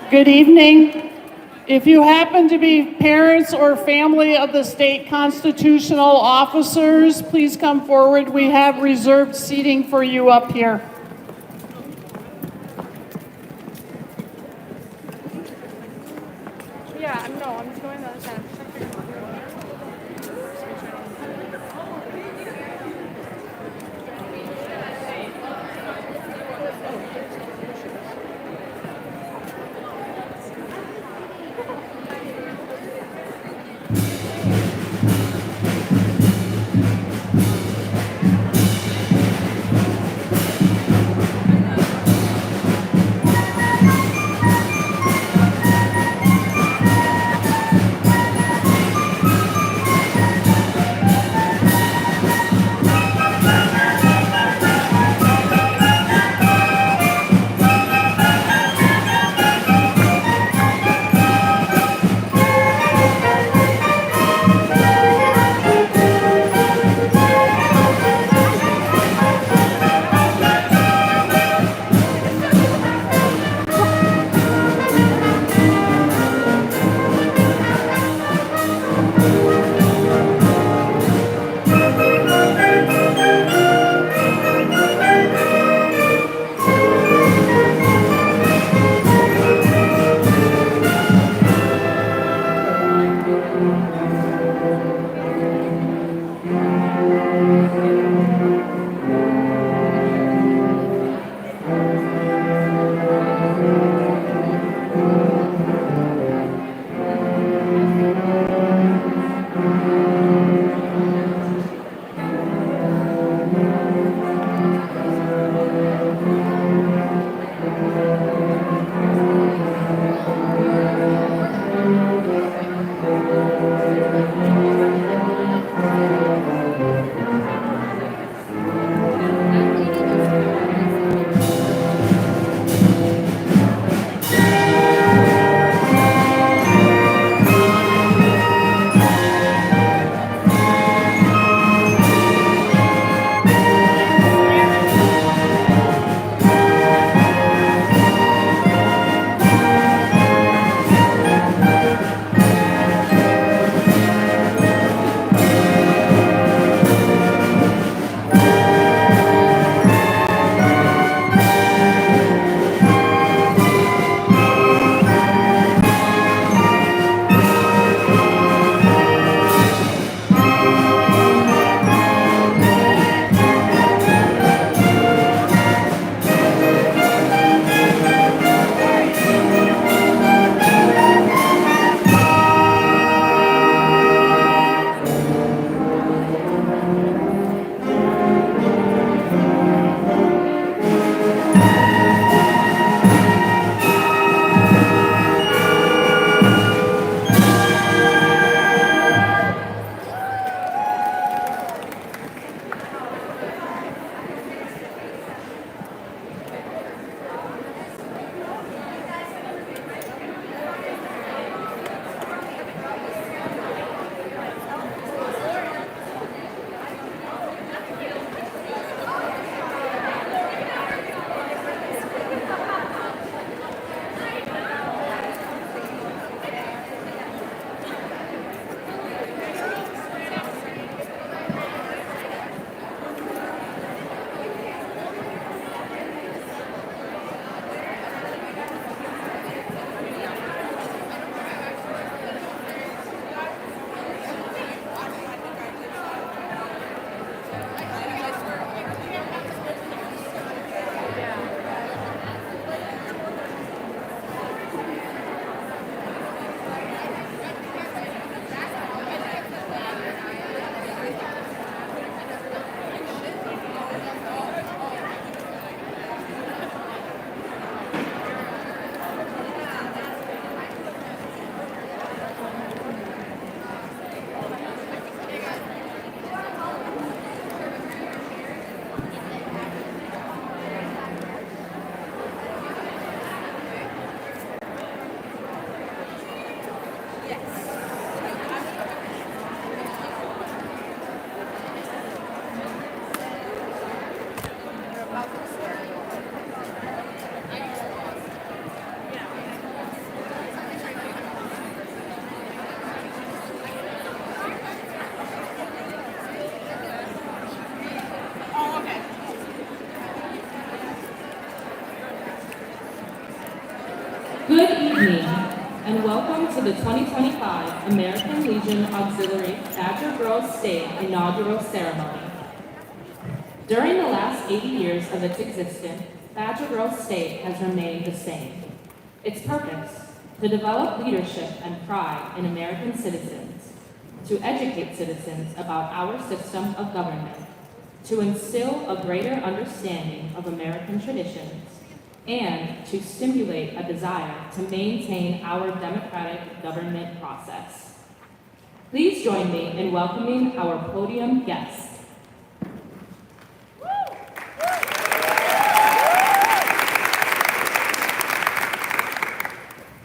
Good evening. If you happen to be parents or family of the state constitutional officers, please come forward. We have reserved seating for you up here. Yeah, no, I'm just going the other side. Good evening, and welcome to the 2025 American Legion Auxiliary Badger Girls State inaugural ceremony. During the last 80 years of its existence, Badger Girls State has remained the same. Its purpose, to develop leadership and pride in American citizens, to educate citizens about our system of government, to instill a greater understanding of American traditions, and to stimulate a desire to maintain our democratic government process. Please join me in welcoming our podium guests.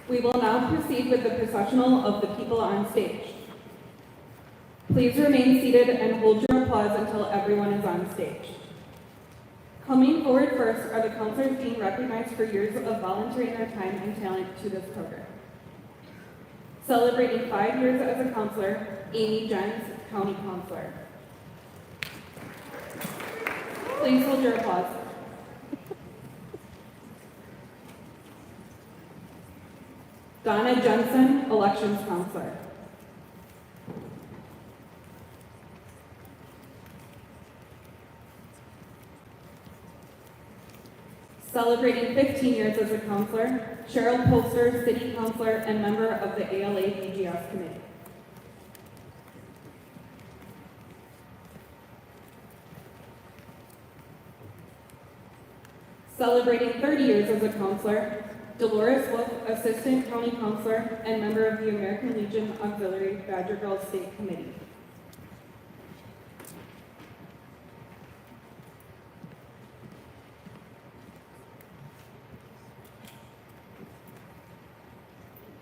We will now proceed with the processional of the people on stage. Please remain seated and hold your applause until everyone is on stage. Coming forward first are the counselors being recognized for years of volunteering their time and talent to this program. Celebrating 5 years as a counselor, Amy Jens, County Counselor. Please hold your applause. Donna Jensen, Elections Counselor. Celebrating 15 years as a counselor, Cheryl Poster, City Councilor and member of the ALA BGS Committee. Celebrating 30 years as a counselor, Dolores Wolf, Assistant County Counselor and member of the American Legion Auxiliary Badger Girls State Committee.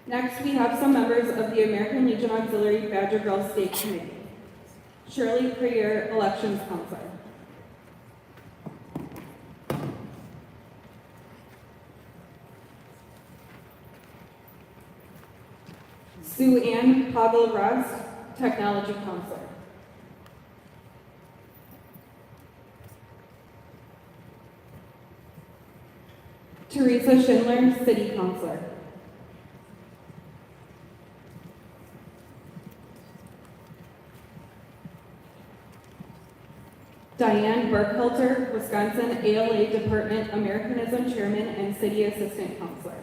Next, we have some members of the American Legion Auxiliary Badger Girls State Committee. Shirley Prier, Elections Counselor. Sue Ann Pagel-Rest, Technology Counselor. Teresa Schindler, City Councilor. Diane Burkhalter, Wisconsin ALA Department Americanism Chairman and City Assistant Counselor.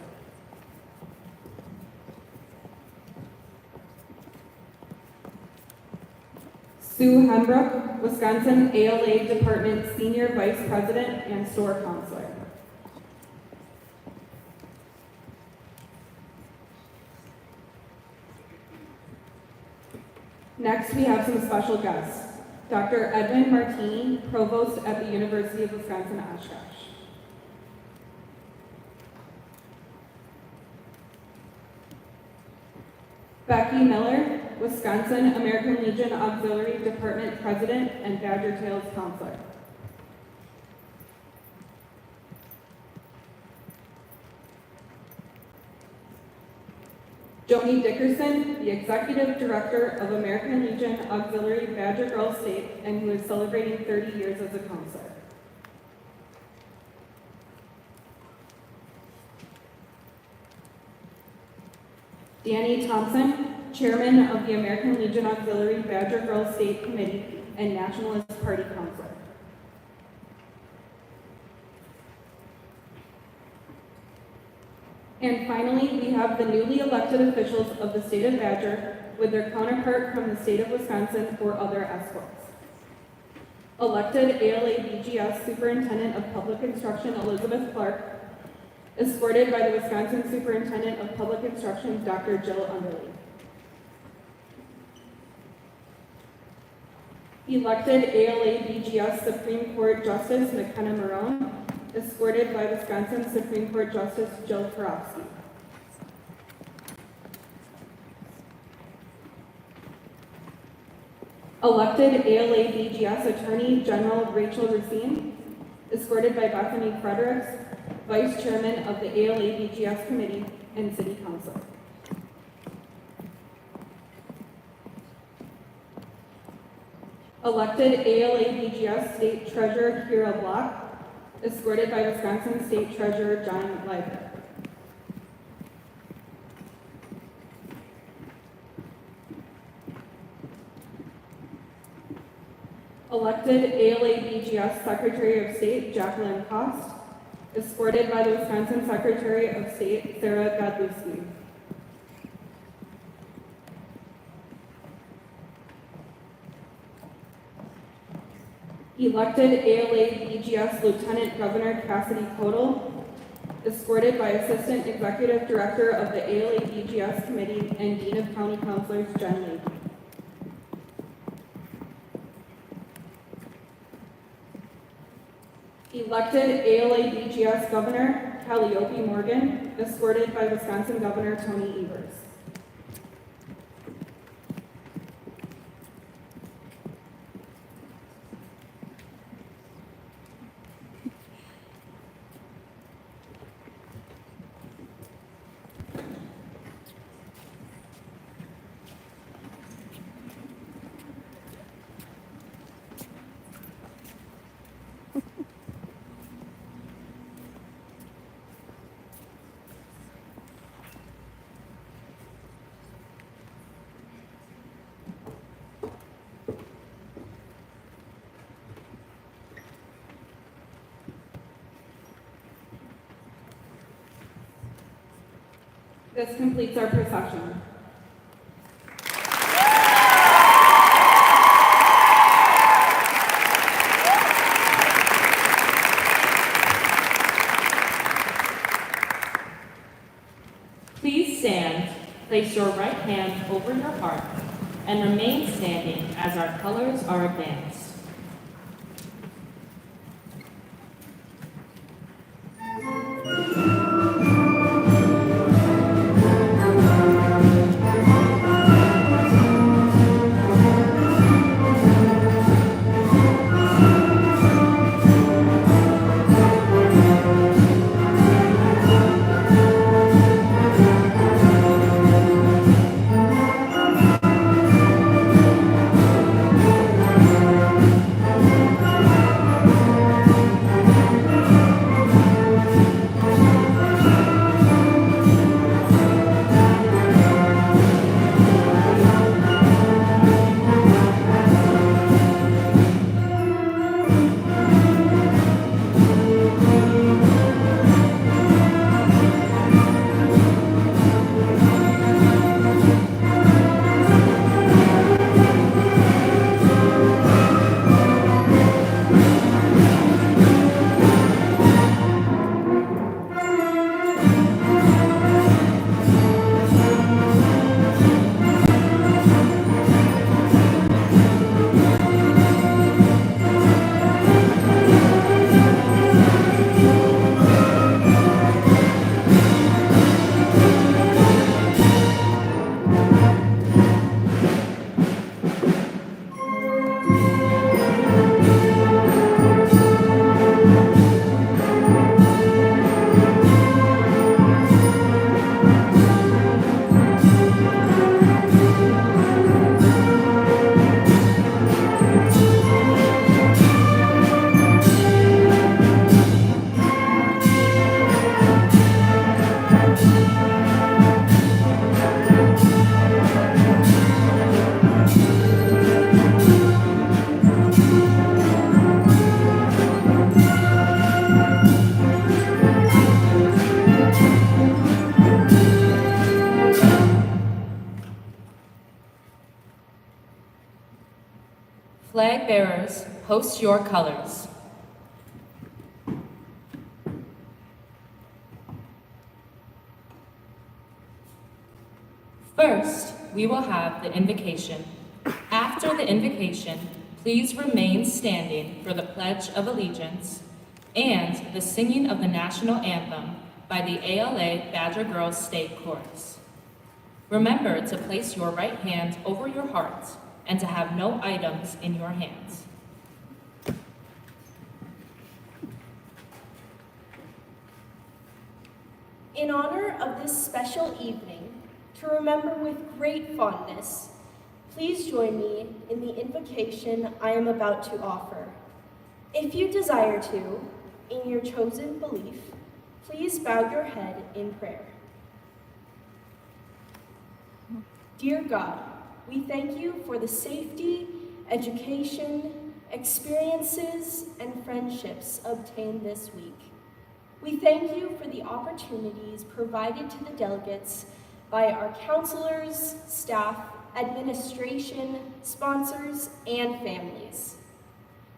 Sue Hembrook, Wisconsin ALA Department Senior Vice President and Store Counselor. Next, we have some special guests. Dr. Edwin Martini, Provost at the University of Wisconsin-Oshkosh. Becky Miller, Wisconsin American Legion Auxiliary Department President and Badger Tails Counselor. Joni Dickerson, the Executive Director of American Legion Auxiliary Badger Girls State and who is celebrating 30 years as a counselor. Danny Thompson, Chairman of the American Legion Auxiliary Badger Girls State Committee and Nationalist Party Counselor. And finally, we have the newly elected officials of the state of Badger with their counterpart from the state of Wisconsin or other escorts. Elected ALA BGS Superintendent of Public Instruction Elizabeth Clark, escorted by the Wisconsin Superintendent of Public Instruction Dr. Jill Underly. Elected ALA BGS Supreme Court Justice McKenna Marone, escorted by Wisconsin Supreme Court Justice Jill Karofsky. Elected ALA BGS Attorney General Rachel Racine, escorted by Bethany Fredericks, Vice Chairman of the ALA BGS Committee and City Council. Elected ALA BGS State Treasurer Kira Block, escorted by Wisconsin State Treasurer John Leiber. Elected ALA BGS Secretary of State Jacqueline Cost, escorted by the Wisconsin Secretary of State Sarah Godlewski. Elected ALA BGS Lieutenant Governor Cassidy Codal, escorted by Assistant Executive Director of the ALA BGS Committee and Dean of County Councilors Jen Lee. Elected ALA BGS Governor Calliope Morgan, escorted by Wisconsin Governor Tony Ivers. This completes our procession. Please stand, place your right hand over your heart, and remain standing as our colors are advanced. Flag bearers, host your colors. First, we will have the invocation. After the invocation, please remain standing for the Pledge of Allegiance and the singing of the national anthem by the ALA Badger Girls State Chorus. Remember to place your right hand over your heart and to have no items in your hands. In honor of this special evening, to remember with great fondness, please join me in the invocation I am about to offer. If you desire to, in your chosen belief, please bow your head in prayer. Dear God, we thank you for the safety, education, experiences, and friendships obtained this week. We thank you for the opportunities provided to the delegates by our counselors, staff, administration, sponsors, and families.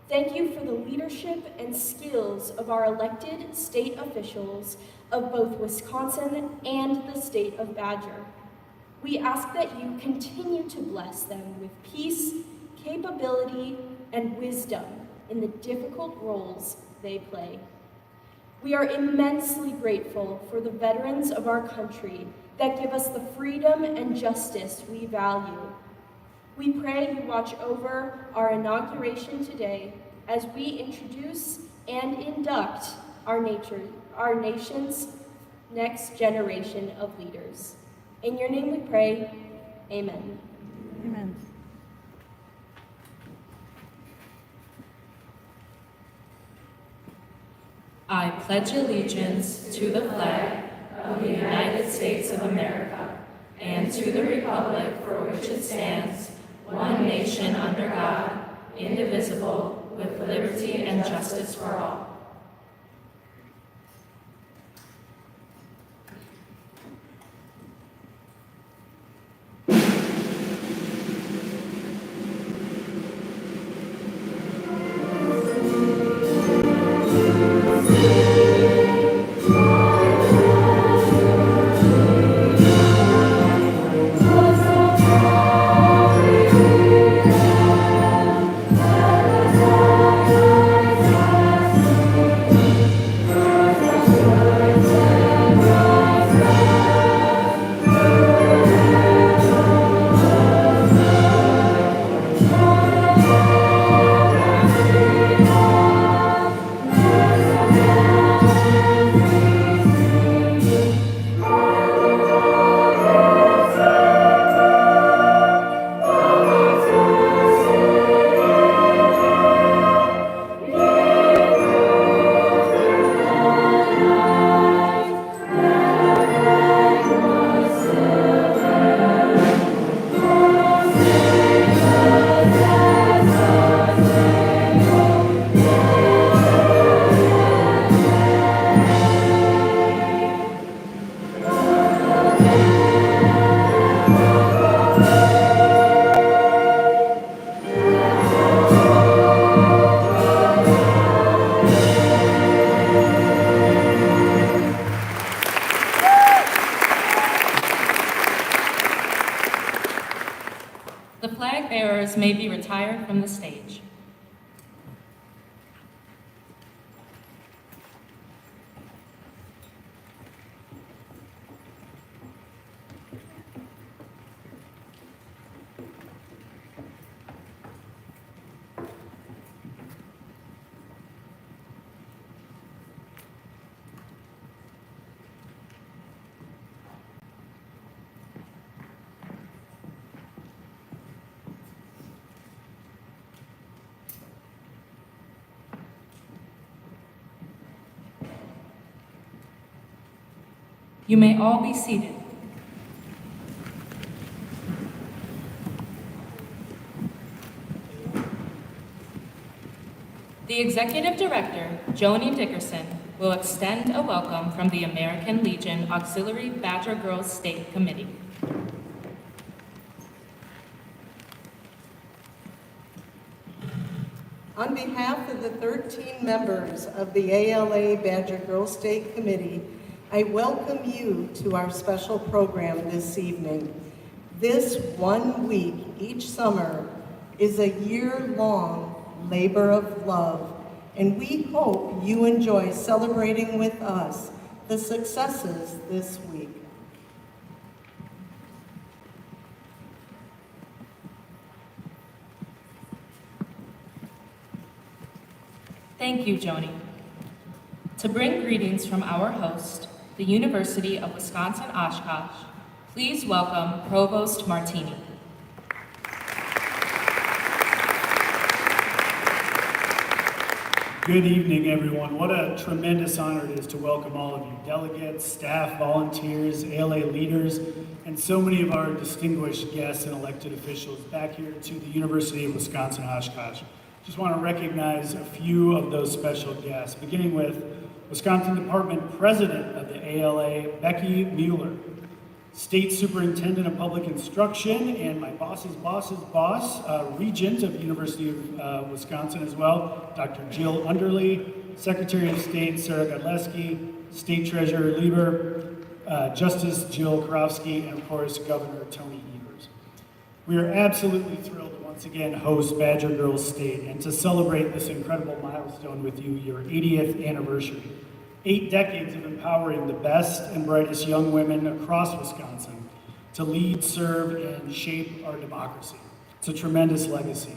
Thank you for the leadership and skills of our elected state officials of both Wisconsin and the state of Badger. We ask that you continue to bless them with peace, capability, and wisdom in the difficult roles they play. We are immensely grateful for the veterans of our country that give us the freedom and justice we value. We pray you watch over our inauguration today as we introduce and induct our nation's next generation of leaders. In your name we pray, amen. Amen. I pledge allegiance to the flag of the United States of America and to the republic for which it stands, one nation under God, indivisible, with liberty and justice for all. The flag bearers may be retired from the stage. You may all be seated. The Executive Director, Joni Dickerson, will extend a welcome from the American Legion Auxiliary Badger Girls State Committee. On behalf of the 13 members of the ALA Badger Girls State Committee, I welcome you to our special program this evening. This 1 week each summer is a year-long labor of love, and we hope you enjoy celebrating with us the successes this week. Thank you, Joni. To bring greetings from our host, the University of Wisconsin-Oshkosh, please welcome Provost Martini. Good evening, everyone. What a tremendous honor it is to welcome all of you, delegates, staff, volunteers, ALA leaders, and so many of our distinguished guests and elected officials back here to the University of Wisconsin-Oshkosh. Just want to recognize a few of those special guests, beginning with Wisconsin Department President of the ALA, Becky Mueller, State Superintendent of Public Instruction, and my boss's boss's boss, Regent of the University of Wisconsin as well, Dr. Jill Underly, Secretary of State Sarah Godleski, State Treasurer Lieber, Justice Jill Karofsky, and of course, Governor Tony Ivers. We are absolutely thrilled to once again host Badger Girls State and to celebrate this incredible milestone with you, your 80th anniversary. 8 decades of empowering the best and brightest young women across Wisconsin to lead, serve, and shape our democracy. It's a tremendous legacy.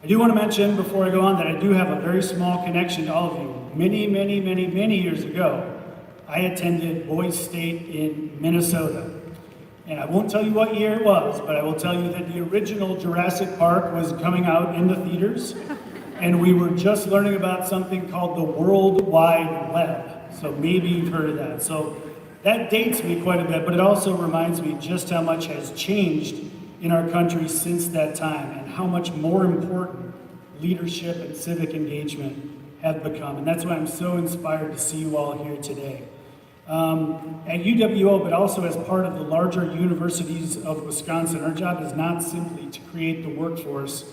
I do want to mention before I go on that I do have a very small connection to all of you. Many years ago, I attended Boys State in Minnesota. And I won't tell you what year it was, but I will tell you that the original Jurassic Park was coming out in the theaters. And we were just learning about something called the World Wide Web. So maybe you've heard of that. So that dates me quite a bit, but it also reminds me just how much has changed in our country since that time and how much more important leadership and civic engagement have become. And that's why I'm so inspired to see you all here today. At UWO, but also as part of the larger universities of Wisconsin, our job is not simply to create the workforce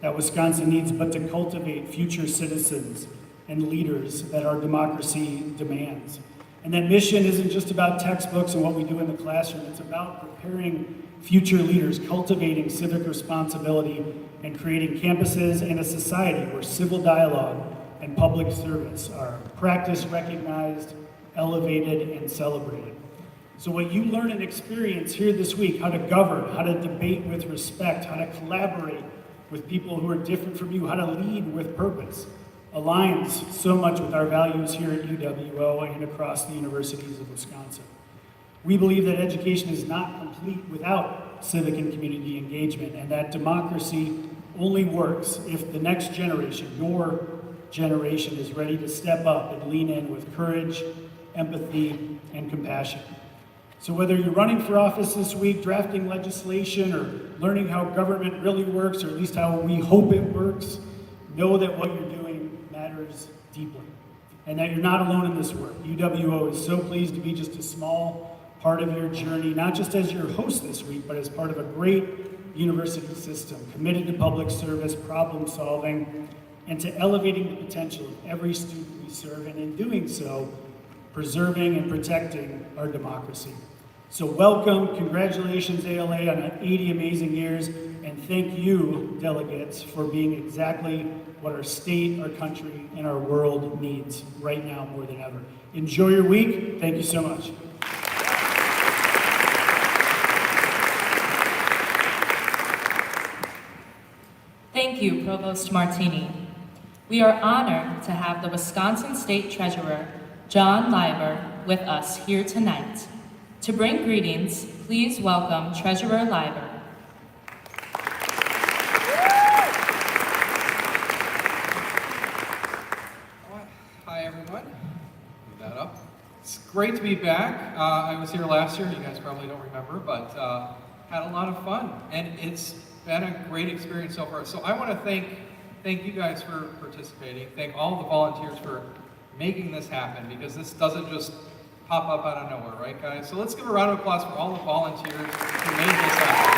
that Wisconsin needs, but to cultivate future citizens and leaders that our democracy demands. And that mission isn't just about textbooks and what we do in the classroom, it's about preparing future leaders, cultivating civic responsibility, and creating campuses and a society where civil dialogue and public service are practiced, recognized, elevated, and celebrated. So what you learn and experience here this week, how to govern, how to debate with respect, how to collaborate with people who are different from you, how to lead with purpose, aligns so much with our values here at UWO and across the universities of Wisconsin. We believe that education is not complete without civic and community engagement, and that democracy only works if the next generation, your generation, is ready to step up and lean in with courage, empathy, and compassion. So whether you're running for office this week, drafting legislation, or learning how government really works, or at least how we hope it works, know that what you're doing matters deeply, and that you're not alone in this work. UWO is so pleased to be just a small part of your journey, not just as your host this week, but as part of a great university system committed to public service, problem solving, and to elevating the potential of every student we serve, and in doing so, preserving and protecting our democracy. So welcome, congratulations ALA on 80 amazing years, and thank you, delegates, for being exactly what our state, our country, and our world needs right now more than ever. Enjoy your week. Thank you so much. Thank you, Provost Martini. We are honored to have the Wisconsin State Treasurer, John Ivers, with us here tonight. To bring greetings, please welcome Treasurer Ivers. Hi, everyone. Move that up. It's great to be back. I was here last year. You guys probably don't remember, but had a lot of fun, and it's been a great experience so far. So I want to thank you guys for participating. Thank all the volunteers for making this happen, because this doesn't just pop up out of nowhere, right, guys? So let's give a round of applause for all the volunteers who made this happen.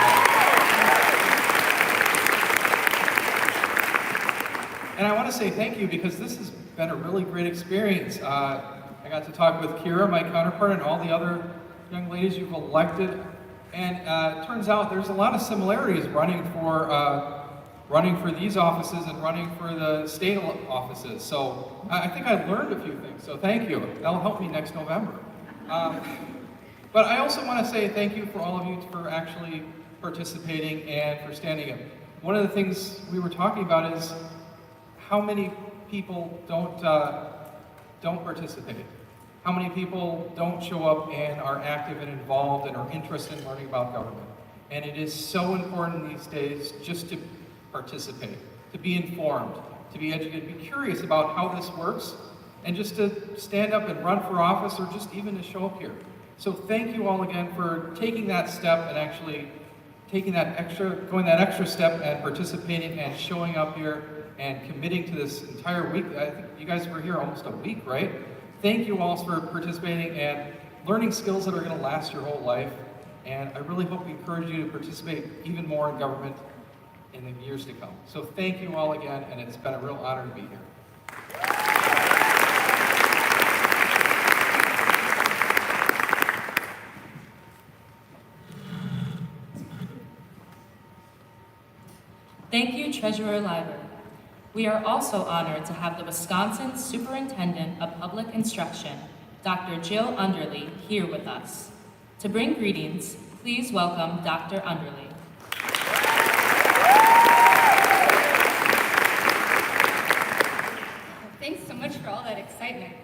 And I want to say thank you, because this has been a really great experience. I got to talk with Kira, my counterpart, and all the other young ladies you've elected. And it turns out there's a lot of similarities running for these offices and running for the state offices. So I think I learned a few things, so thank you. That'll help me next November. But I also want to say thank you for all of you for actually participating and for standing up. One of the things we were talking about is how many people don't participate. How many people don't show up and are active and involved and are interested in learning about government. And it is so important these days just to participate, to be informed, to be educated, be curious about how this works, and just to stand up and run for office, or just even to show up here. So thank you all again for taking that step and actually going that extra step and participating and showing up here. and committing to this entire week. I think you guys were here almost a week, right? Thank you all for participating and learning skills that are going to last your whole life. And I really hope we encourage you to participate even more in government in the years to come. So thank you all again, and it's been a real honor to be here. Thank you, Treasurer Ivers. We are also honored to have the Wisconsin Superintendent of Public Instruction, Dr. Jill Underly, here with us. To bring greetings, please welcome Dr. Underly. Thanks so much for all that excitement.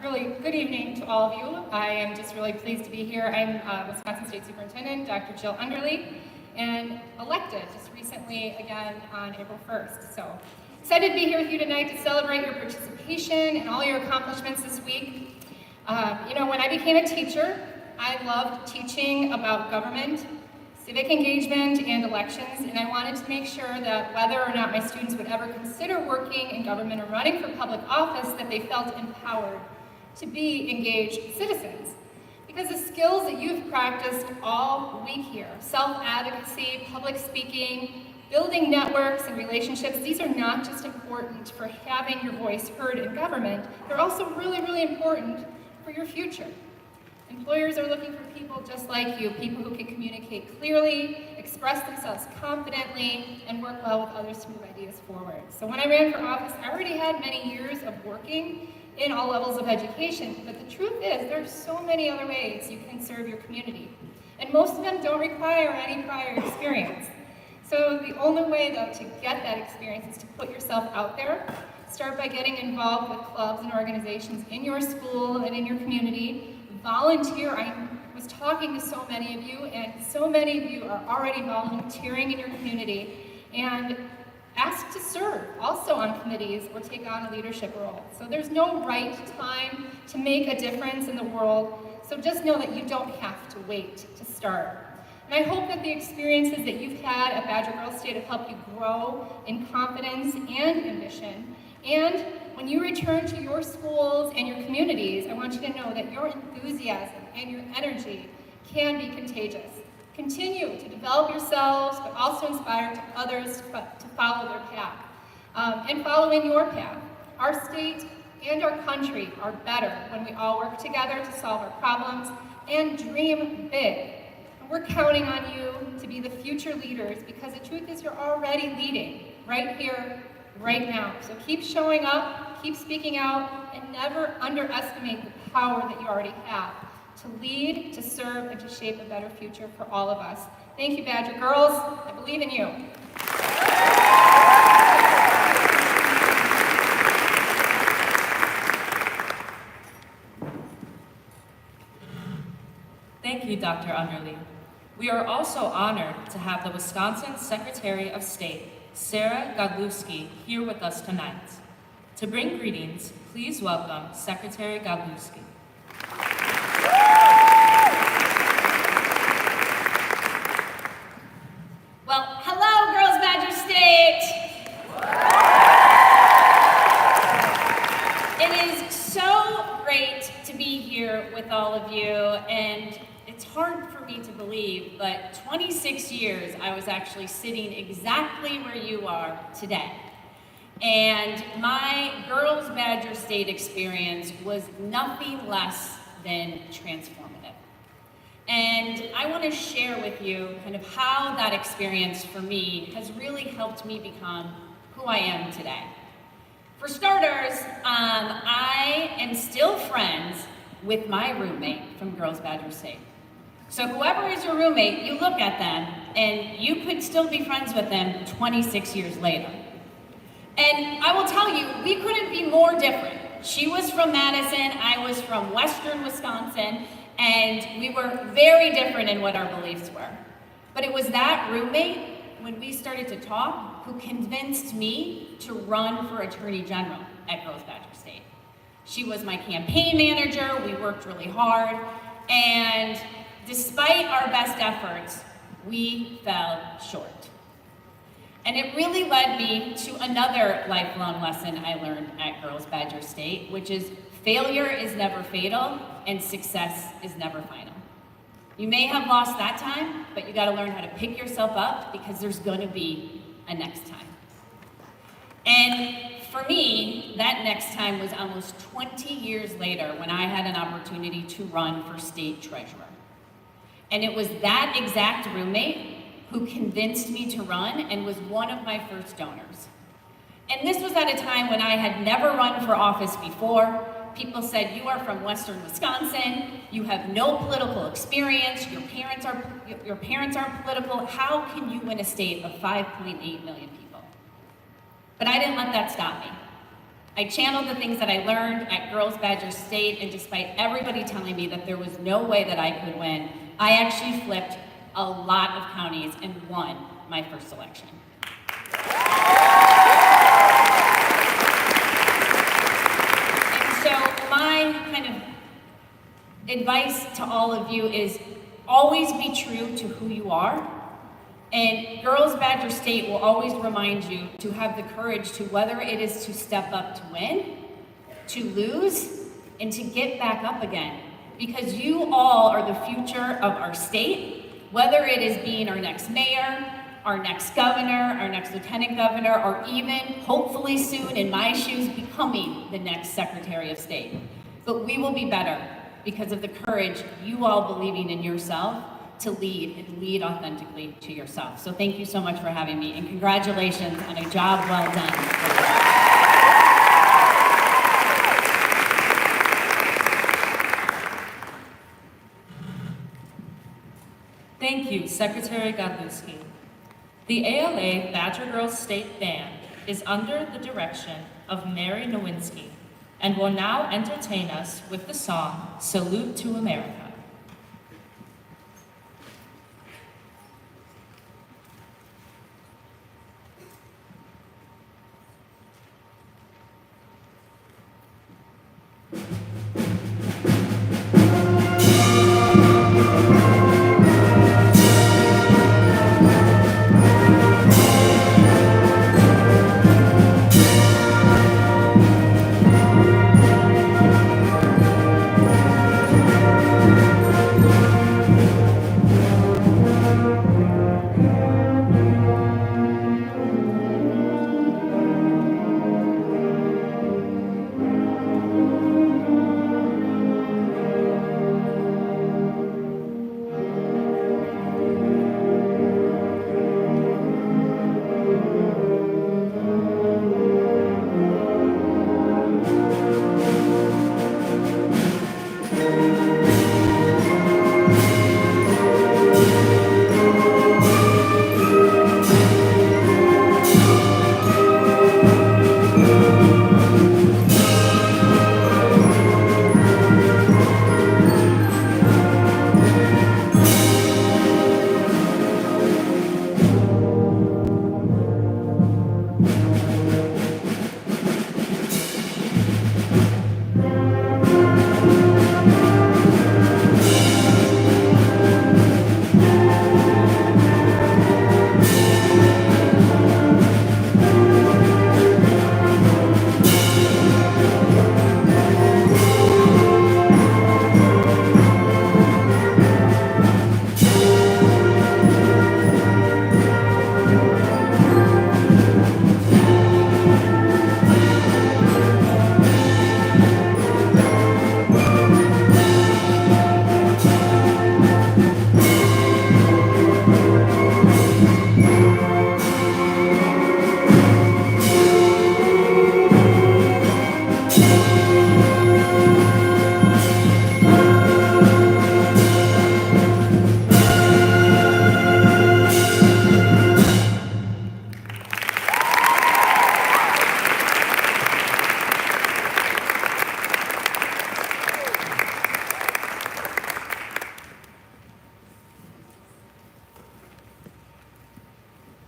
Really, good evening to all of you. I am just really pleased to be here. I'm Wisconsin State Superintendent, Dr. Jill Underly, and elected just recently again on April 1st. So excited to be here with you tonight to celebrate your participation and all your accomplishments this week. When I became a teacher, I loved teaching about government, civic engagement, and elections, and I wanted to make sure that whether or not my students would ever consider working in government or running for public office, that they felt empowered to be engaged citizens. Because the skills that you've practiced all week here, self-advocacy, public speaking, building networks and relationships, these are not just important for having your voice heard in government, they're also really, really important for your future. Employers are looking for people just like you, people who can communicate clearly, express themselves confidently, and work well with others to move ideas forward. So when I ran for office, I already had many years of working in all levels of education, but the truth is there are so many other ways you can serve your community, and most of them don't require any prior experience. So the only way, though, to get that experience is to put yourself out there. Start by getting involved with clubs and organizations in your school and in your community. Volunteer. I was talking to so many of you, and so many of you are already volunteering in your community, and ask to serve also on committees or take on a leadership role. So there's no right time to make a difference in the world, so just know that you don't have to wait to start. And I hope that the experiences that you've had at Badger Girls State have helped you grow in confidence and ambition. And when you return to your schools and your communities, I want you to know that your enthusiasm and your energy can be contagious. Continue to develop yourselves, but also inspire others to follow their path. And following your path, our state and our country are better when we all work together to solve our problems and dream big. And we're counting on you to be the future leaders, because the truth is you're already leading right here, right now. So keep showing up, keep speaking out, and never underestimate the power that you already have to lead, to serve, and to shape a better future for all of us. Thank you, Badger Girls. I believe in you. Thank you, Dr. Underly. We are also honored to have the Wisconsin Secretary of State, Sarah Godlewski, here with us tonight. To bring greetings, please welcome Secretary Godlewski. Well, hello, Girls Badger State! It is so great to be here with all of you, and it's hard for me to believe, but 26 years I was actually sitting exactly where you are today. And my Girls Badger State experience was nothing less than transformative. And I want to share with you kind of how that experience for me has really helped me become who I am today. For starters, I am still friends with my roommate from Girls Badger State. So whoever is your roommate, you look at them and you could still be friends with them 26 years later. And I will tell you, we couldn't be more different. She was from Madison, I was from Western Wisconsin, and we were very different in what our beliefs were. But it was that roommate, when we started to talk, who convinced me to run for Attorney General at Girls Badger State. She was my campaign manager, we worked really hard, and despite our best efforts, we fell short. And it really led me to another lifelong lesson I learned at Girls Badger State, which is failure is never fatal and success is never final. You may have lost that time, but you gotta learn how to pick yourself up because there's gonna be a next time. And for me, that next time was almost 20 years later when I had an opportunity to run for state treasurer. And it was that exact roommate who convinced me to run and was one of my first donors. And this was at a time when I had never run for office before. People said, you are from Western Wisconsin, you have no political experience, your parents aren't political, how can you win a state of 5.8 million people? But I didn't let that stop me. I channeled the things that I learned at Girls Badger State, and despite everybody telling me that there was no way that I could win, I actually flipped a lot of counties and won my first election. And so my kind of advice to all of you is always be true to who you are. And Girls Badger State will always remind you to have the courage to, whether it is to step up to win, to lose, and to get back up again. Because you all are the future of our state, whether it is being our next mayor, our next governor, our next lieutenant governor, or even, hopefully soon in my shoes, becoming the next Secretary of State. But we will be better because of the courage you all believing in yourself to lead and lead authentically to yourself. So thank you so much for having me, and congratulations on a job well done. Thank you, Secretary Godlewski. The ALA Badger Girls State Band is under the direction of Mary Nowinski and will now entertain us with the song, Salute to America.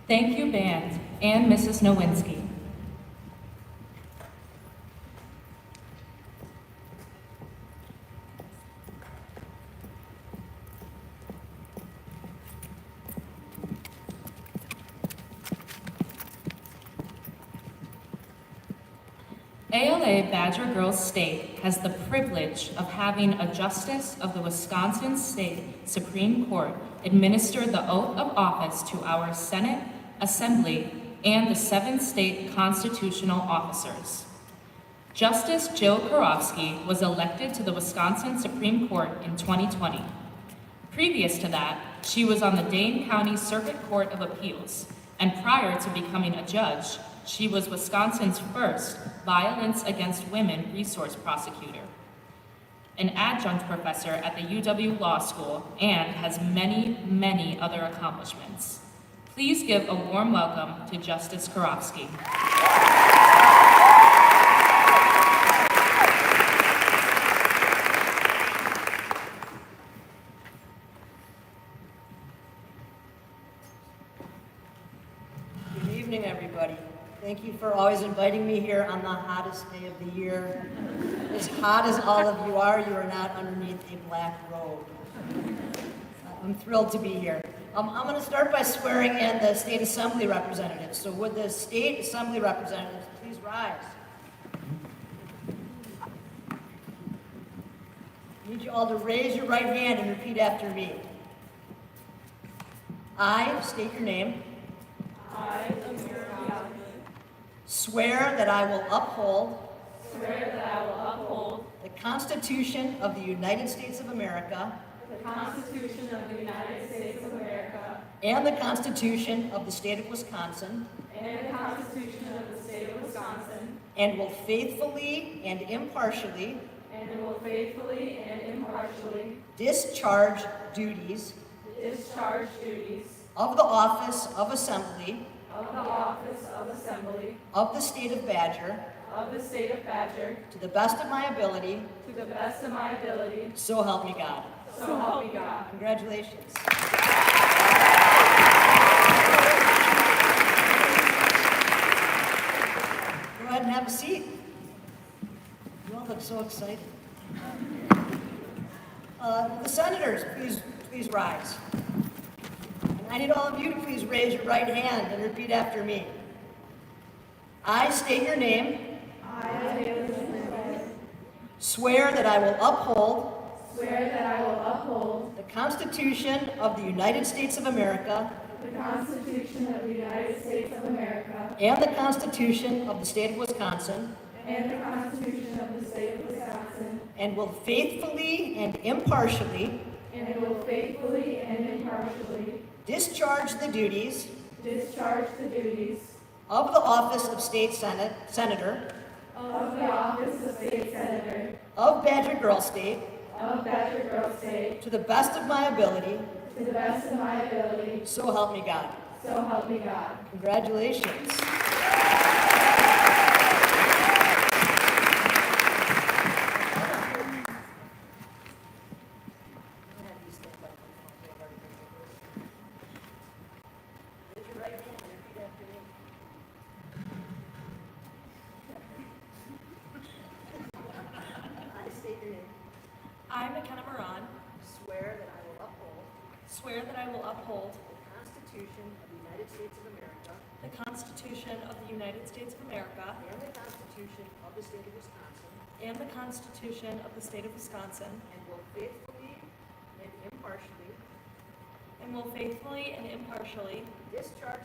Thank you, band, and Mrs. Nowinski. ALA Badger Girls State has the privilege of having a justice of the Wisconsin State Supreme Court administer the oath of office to our Senate, Assembly, and the 7 state constitutional officers. Justice Jill Karofsky was elected to the Wisconsin Supreme Court in 2020. Previous to that, she was on the Dane County Circuit Court of Appeals, and prior to becoming a judge, she was Wisconsin's first Violence Against Women resource prosecutor, an adjunct professor at the UW Law School, and has many, many other accomplishments. Please give a warm welcome to Justice Karofsky. Good evening, everybody. Thank you for always inviting me here on the hottest day of the year. As hot as all of you are not underneath a black robe. I'm thrilled to be here. I'm going to start by swearing in the State Assembly representatives. So would the State Assembly representatives please rise? I need you all to raise your right hand and repeat after me. I state your name. Swear that I will uphold the Constitution of the United States of America and the Constitution of the State of Wisconsin and will faithfully and impartially discharge duties of the office of Assembly of the State of Badger to the best of my ability, so help me God. Congratulations. Go ahead and have a seat. You all look so excited. The senators, please rise. And I need all of you to please raise your right hand and repeat after me. I state your name. Swear that I will uphold the Constitution of the United States of America and the Constitution of the State of Wisconsin and will faithfully and impartially discharge the duties of the office of State Senator of Badger Girls State to the best of my ability, so help me God. Congratulations. Swear that I will uphold the Constitution of the United States of America and the Constitution of the State of Wisconsin, and the Constitution of the State of Wisconsin, and will faithfully and impartially discharge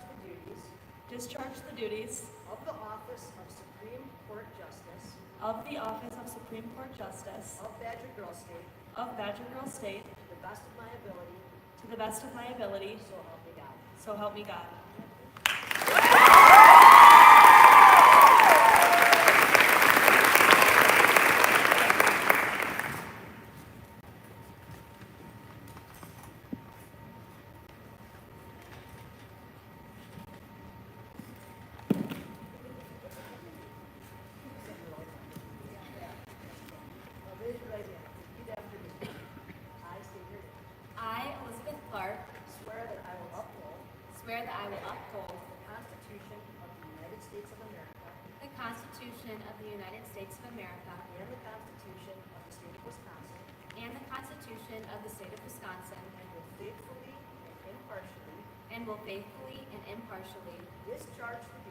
the duties of the office of Supreme Court Justice of the office of Supreme Court Justice of Badger Girls State of Badger Girls State to the best of my ability, to the best of my ability, so help me God. so help me God. Raise your right hand. Repeat after me. I state your name. I, Elizabeth Clark, Swear that I will uphold swear that I will uphold the Constitution of the United States of America the Constitution of the United States of America and the Constitution of the State of Wisconsin and the Constitution of the State of Wisconsin and will faithfully and impartially discharge the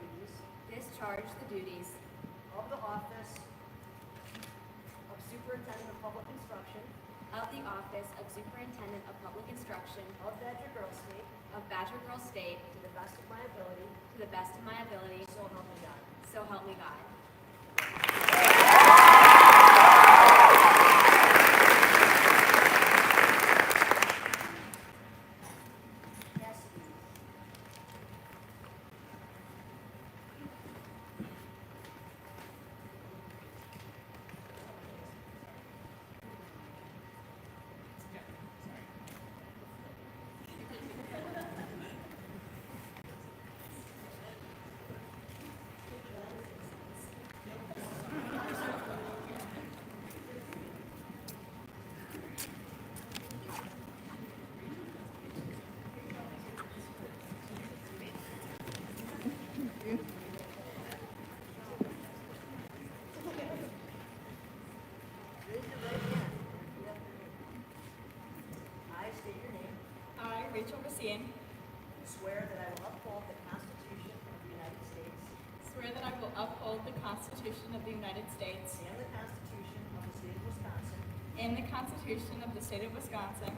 duties of the office Superintendent of Public Instruction of the Office of Superintendent of Public Instruction of Badger Girls State of Badger Girls State to the best of my ability, to the best of my ability, so help me God. so help me God. Swear that I will uphold the Constitution of the United States Swear that I will uphold the Constitution of the United States and the Constitution of the State of Wisconsin, and the Constitution of the State of Wisconsin,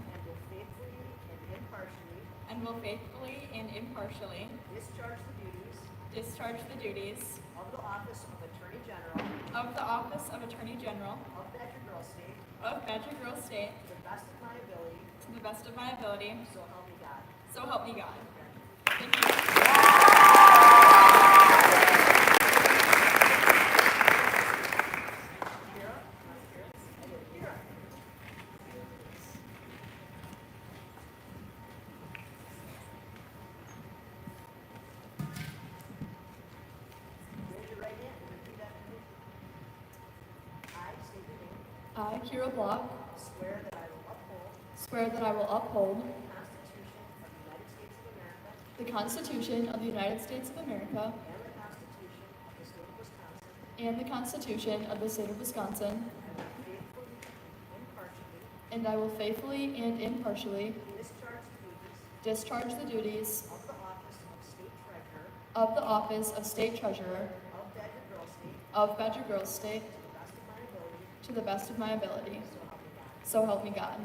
and will faithfully and impartially discharge the duties of the Office of Attorney General of the Office of Attorney General of Badger Girls State of Badger Girls State to the best of my ability, to the best of my ability, so help me God. so help me God. Thank you. Raise your right hand and repeat after me. I state your name. I, Kira Block, Swear that I will uphold swear that I will uphold the Constitution of the United States of America the Constitution of the United States of America and the Constitution of the State of Wisconsin, and the Constitution of the State of Wisconsin, and I will faithfully and impartially discharge the duties of the office of State Treasurer of Badger Girls State of Badger Girls State to the best of my ability, to the best of my ability, so help me God.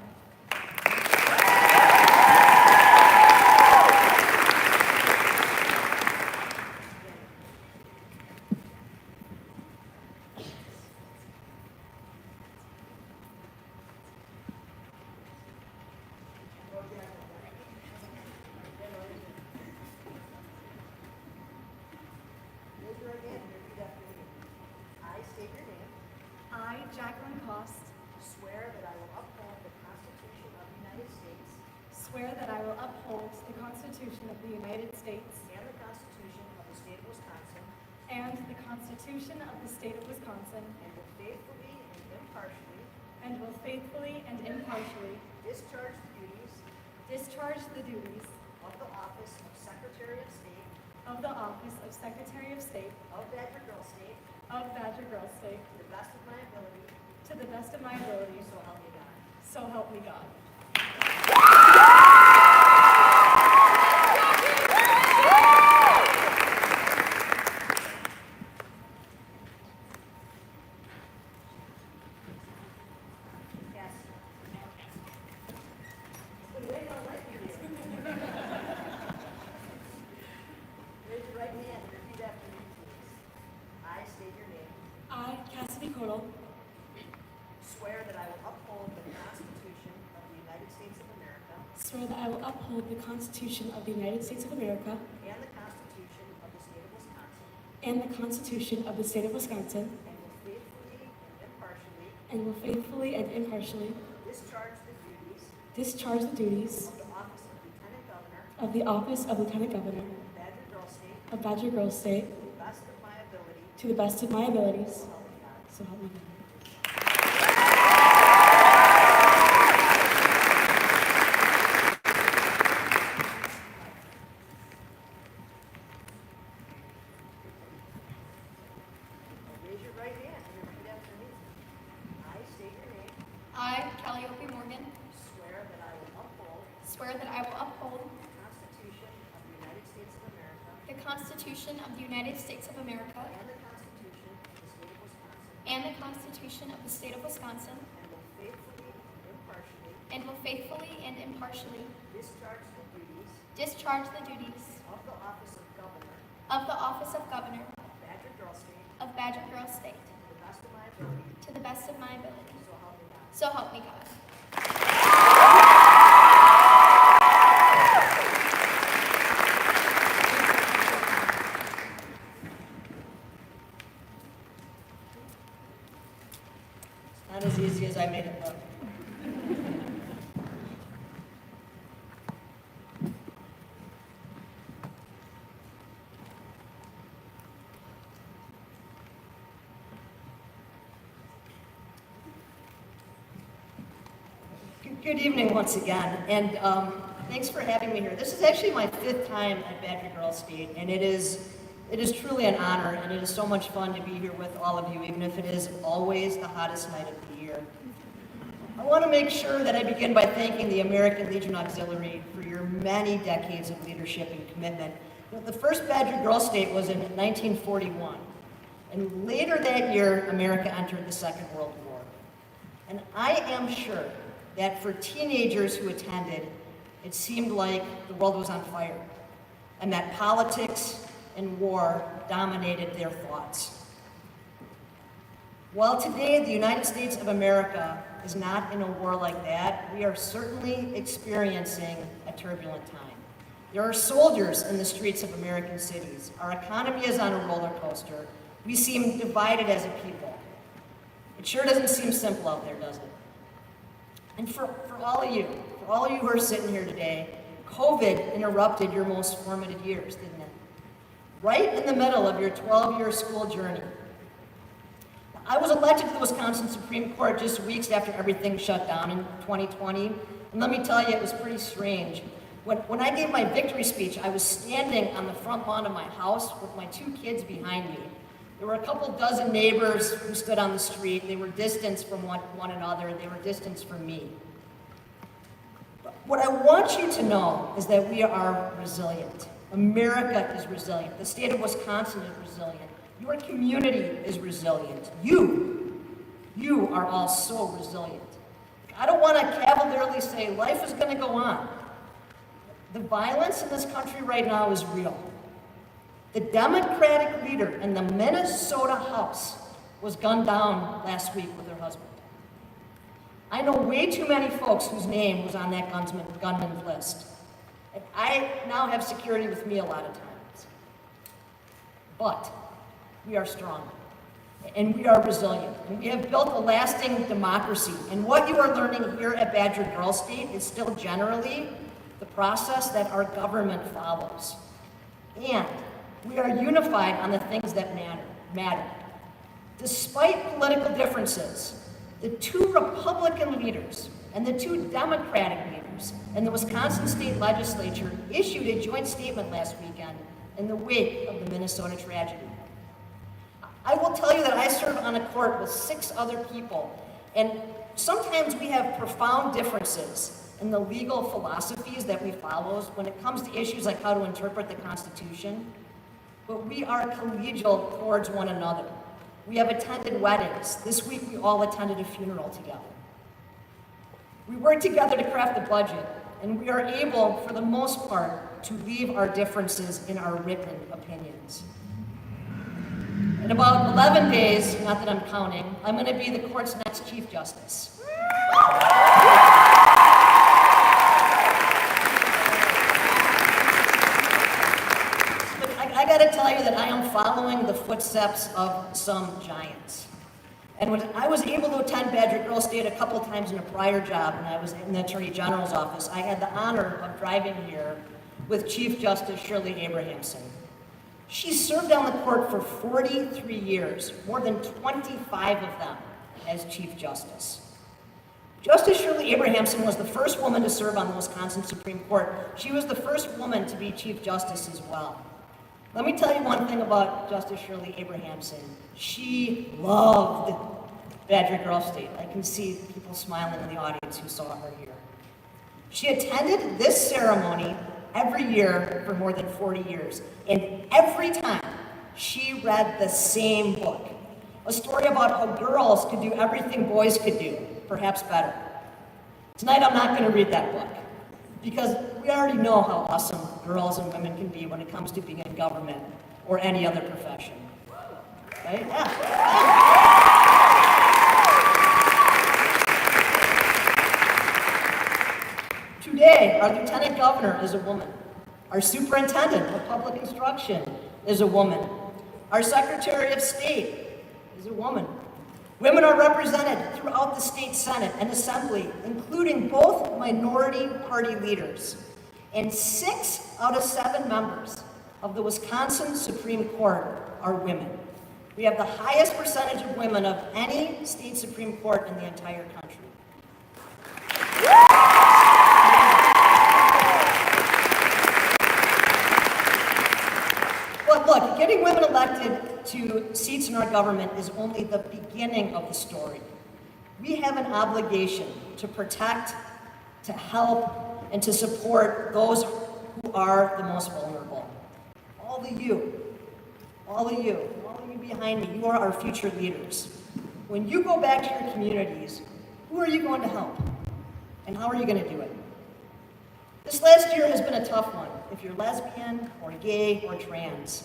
Raise your right hand and repeat after me. I state your name. I, Jacqueline Cost, Swear that I will uphold the Constitution of the United States swear that I will uphold the Constitution of the United States and the Constitution of the State of Wisconsin, and the Constitution of the State of Wisconsin, and will faithfully and impartially discharge the duties of the office of Secretary of State of Badger Girls State to the best of my ability, to the best of my ability, so help me God. so help me God. Yes. Wait, don't let you do. Raise your right hand and repeat after me, please. I state your name. I, Cassidy Codal, Swear that I will uphold the Constitution of the United States of America swear that I will uphold the Constitution of the United States of America and the Constitution of the State of Wisconsin, and the Constitution of the State of Wisconsin, and will faithfully and impartially discharge the duties of the office of Lieutenant Governor of the office of Lieutenant Governor of Badger Girls State of Badger Girls State to the best of my ability, to the best of my abilities, so help me God. so help me God. Raise your right hand and repeat after me. I state your name. I, Calliope Morgan, Swear that I will uphold swear that I will uphold the Constitution of the United States of America the Constitution of the United States of America and the Constitution of the State of Wisconsin, and the Constitution of the State of Wisconsin, and will faithfully and impartially discharge the duties of the office of Governor of Badger Girls State to the best of my ability. to the best of my ability. So help me God. So help me God. Not as easy as I made it look. Good evening once again, and thanks for having me here. This is actually my 5th time at Badger Girls State, and it is truly an honor, and it is so much fun to be here with all of you, even if it is always the hottest night of the year. I want to make sure that I begin by thanking the American Legion Auxiliary for your many decades of leadership and commitment. You know, the first Badger Girls State was in 1941, and later that year, America entered the Second World War. And I am sure that for teenagers who attended, it seemed like the world was on fire, and that politics and war dominated their thoughts. While today the United States of America is not in a war like that, we are certainly experiencing a turbulent time. There are soldiers in the streets of American cities. Our economy is on a roller coaster. We seem divided as a people. It sure doesn't seem simple out there, does it? And for all of you who are sitting here today, COVID interrupted your most formative years, didn't it? Right in the middle of your 12-year school journey. I was elected to the Wisconsin Supreme Court just weeks after everything shut down in 2020, and let me tell you, it was pretty strange. When I gave my victory speech, I was standing on the front lawn of my house with my 2 kids behind me. There were a couple dozen neighbors who stood on the street. They were distanced from one another. They were distanced from me. But what I want you to know is that we are resilient. America is resilient. The state of Wisconsin is resilient. Your community is resilient. You are all so resilient. I don't want to cavalierly say life is going to go on. The violence in this country right now is real. The Democratic leader in the Minnesota House was gunned down last week with her husband. I know way too many folks whose name was on that gunman's list. And I now have security with me a lot of times. But we are strong, and we are resilient, and we have built a lasting democracy. And what you are learning here at Badger Girls State is still generally the process that our government follows. And we are unified on the things that matter. Despite political differences, the 2 Republican leaders and the 2 Democratic leaders in the Wisconsin State Legislature issued a joint statement last weekend in the wake of the Minnesota tragedy. I will tell you that I serve on a court with 6 other people, and sometimes we have profound differences in the legal philosophies that we follow when it comes to issues like how to interpret the Constitution. But we are collegial towards one another. We have attended weddings. This week we all attended a funeral together. We work together to craft the budget, and we are able, for the most part, to leave our differences in our written opinions. In about 11 days, not that I'm counting, I'm going to be the court's next Chief Justice. I got to tell you that I am following the footsteps of some giants. And when I was able to attend Badger Girls State a couple times in a prior job, when I was in the Attorney General's office, I had the honor of driving here with Chief Justice Shirley Abrahamson. She served on the court for 43 years, more than 25 of them as Chief Justice. Justice Shirley Abrahamson was the first woman to serve on the Wisconsin Supreme Court. She was the first woman to be Chief Justice as well. Let me tell you one thing about Justice Shirley Abrahamson. She loved Badger Girls State. I can see people smiling in the audience who saw her here. She attended this ceremony every year for more than 40 years. And every time, she read the same book. A story about how girls could do everything boys could do, perhaps better. Tonight I'm not going to read that book, because we already know how awesome girls and women can be when it comes to being in government or any other profession. Right? Yeah. Today, our Lieutenant Governor is a woman. Our Superintendent of Public Instruction is a woman. Our Secretary of State is a woman. Women are represented throughout the state Senate and Assembly, including both minority party leaders. And 6 out of 7 members of the Wisconsin Supreme Court are women. We have the highest percentage of women of any state Supreme Court in the entire country. But look, getting women elected to seats in our government is only the beginning of the story. We have an obligation to protect, to help, and to support those who are the most vulnerable. All of you behind me, you are our future leaders. When you go back to your communities, who are you going to help? And how are you going to do it? This last year has been a tough one, if you're lesbian or gay or trans.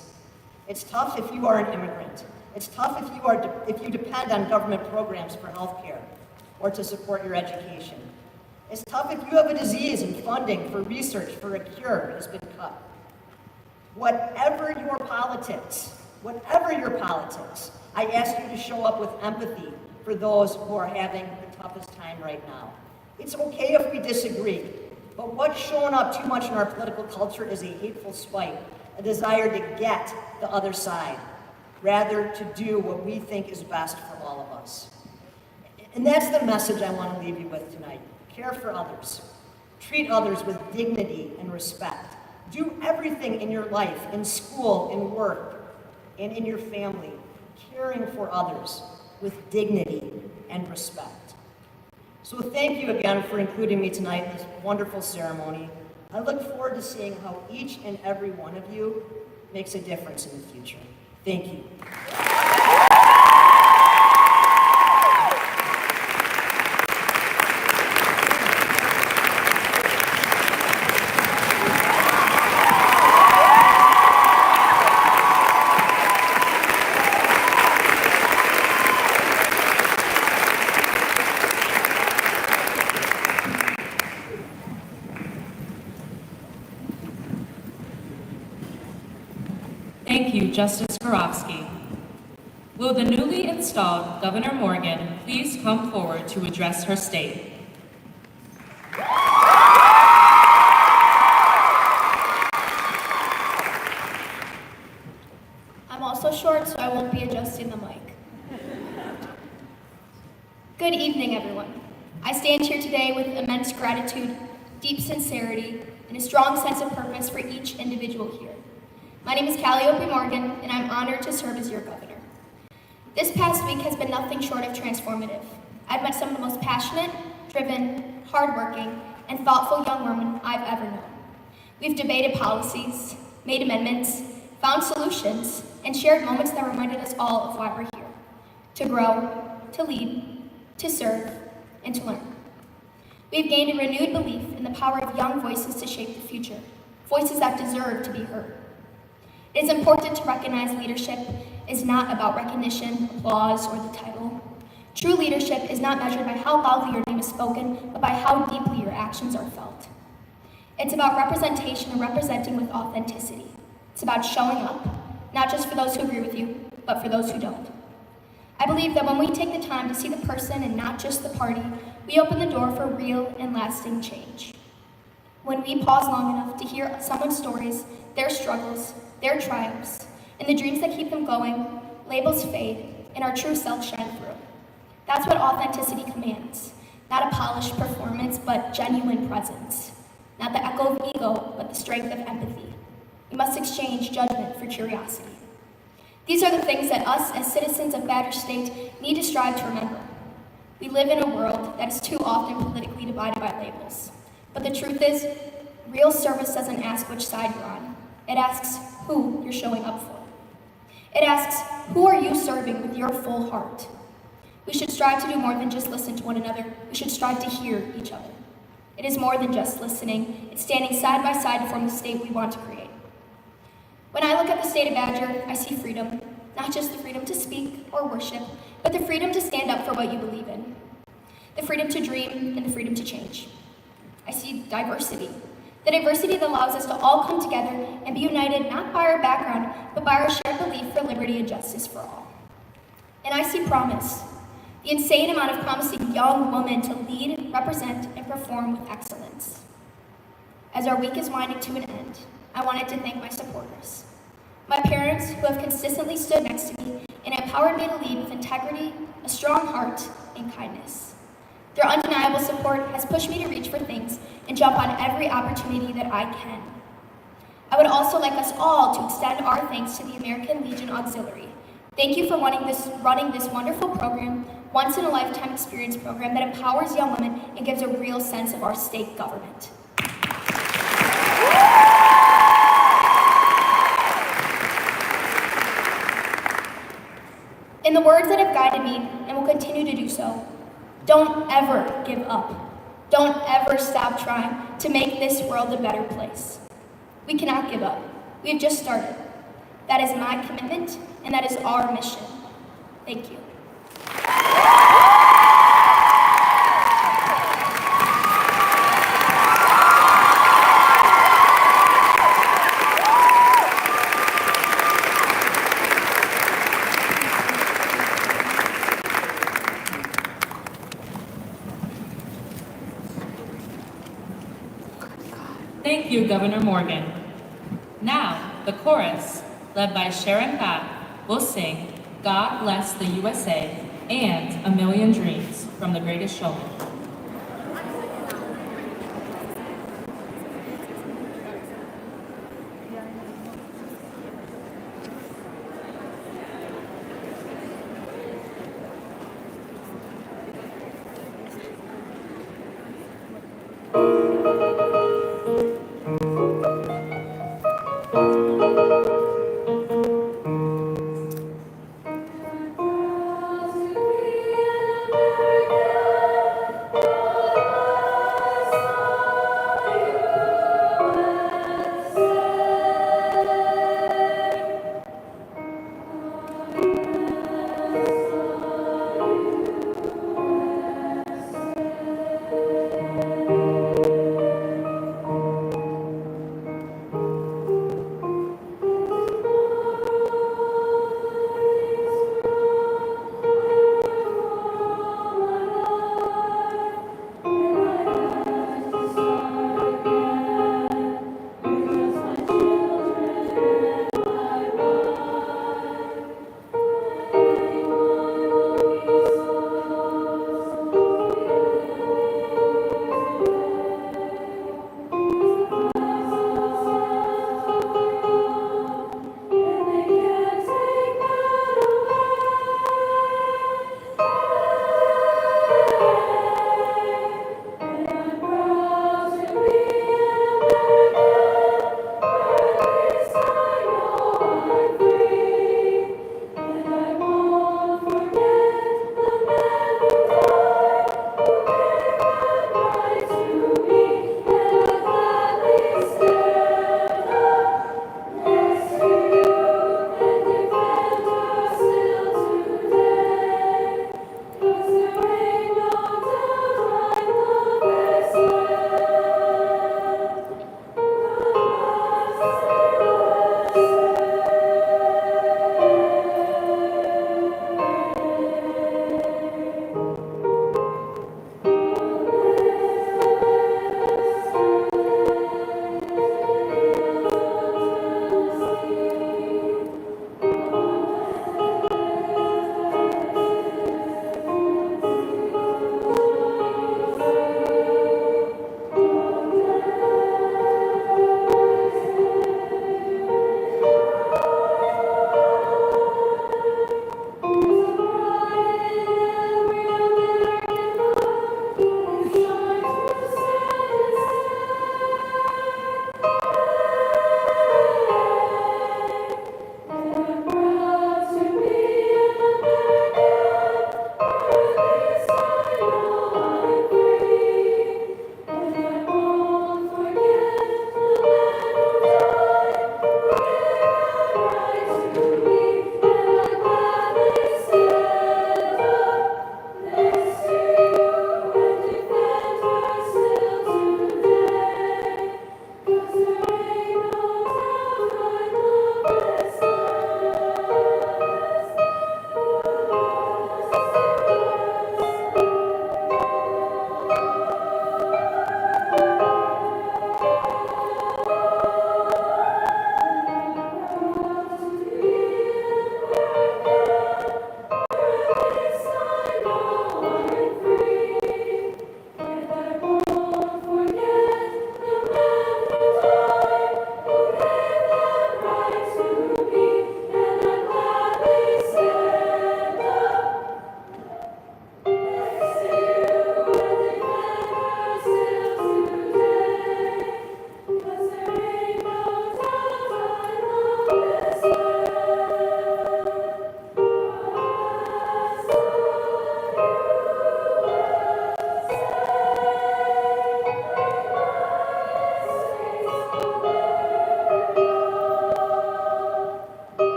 It's tough if you are an immigrant. It's tough if you depend on government programs for health care or to support your education. It's tough if you have a disease and funding for research for a cure has been cut. Whatever your politics, I ask you to show up with empathy for those who are having the toughest time right now. It's okay if we disagree, but what's showing up too much in our political culture is a hateful spite, a desire to get the other side, rather to do what we think is best for all of us. And that's the message I want to leave you with tonight. Care for others. Treat others with dignity and respect. Do everything in your life, in school, in work, and in your family, caring for others with dignity and respect. So thank you again for including me tonight in this wonderful ceremony. I look forward to seeing how each and every one of you makes a difference in the future. Thank you. Thank you, Justice Gorofsky. Will the newly installed Governor Morgan please come forward to address her state? I'm also short, so I won't be adjusting the mic. Good evening, everyone. I stand here today with immense gratitude, deep sincerity, and a strong sense of purpose for each individual here. My name is Calliope Morgan, and I'm honored to serve as your governor. This past week has been nothing short of transformative. I've met some of the most passionate, driven, hardworking, and thoughtful young women I've ever known. We've debated policies, made amendments, found solutions, and shared moments that reminded us all of why we're here: to grow, to lead, to serve, and to learn. We've gained a renewed belief in the power of young voices to shape the future, voices that deserve to be heard. It is important to recognize leadership is not about recognition, applause, or the title. True leadership is not measured by how loudly your name is spoken, but by how deeply your actions are felt. It's about representation and representing with authenticity. It's about showing up, not just for those who agree with you, but for those who don't. I believe that when we take the time to see the person and not just the party, we open the door for real and lasting change. When we pause long enough to hear someone's stories, their struggles, their triumphs, and the dreams that keep them going, labels fade, and our true selves shine through. That's what authenticity commands. Not a polished performance, but genuine presence. Not the echo of ego, but the strength of empathy. We must exchange judgment for curiosity. These are the things that us, as citizens of Badger State, need to strive to remember. We live in a world that is too often politically divided by labels. But the truth is, real service doesn't ask which side you're on. It asks who you're showing up for. It asks, who are you serving with your full heart? We should strive to do more than just listen to one another. We should strive to hear each other. It is more than just listening. It's standing side by side to form the state we want to create. When I look at the state of Badger, I see freedom. Not just the freedom to speak or worship, but the freedom to stand up for what you believe in. The freedom to dream and the freedom to change. I see diversity. The diversity that allows us to all come together and be united not by our background, but by our shared belief for liberty and justice for all. And I see promise. The insane amount of promising young women to lead, represent, and perform with excellence. As our week is winding to an end, I wanted to thank my supporters. My parents, who have consistently stood next to me and empowered me to lead with integrity, a strong heart, and kindness. Their undeniable support has pushed me to reach for things and jump on every opportunity that I can. I would also like us all to extend our thanks to the American Legion Auxiliary. Thank you for running this wonderful program, once-in-a-lifetime experience program that empowers young women and gives a real sense of our state government. In the words that have guided me and will continue to do so, don't ever give up. Don't ever stop trying to make this world a better place. We cannot give up. We have just started. That is my commitment, and that is our mission. Thank you. Thank you, Governor Morgan. Now, the chorus, led by Sharon Papp, will sing God Bless the USA and A Million Dreams from The Greatest Showman.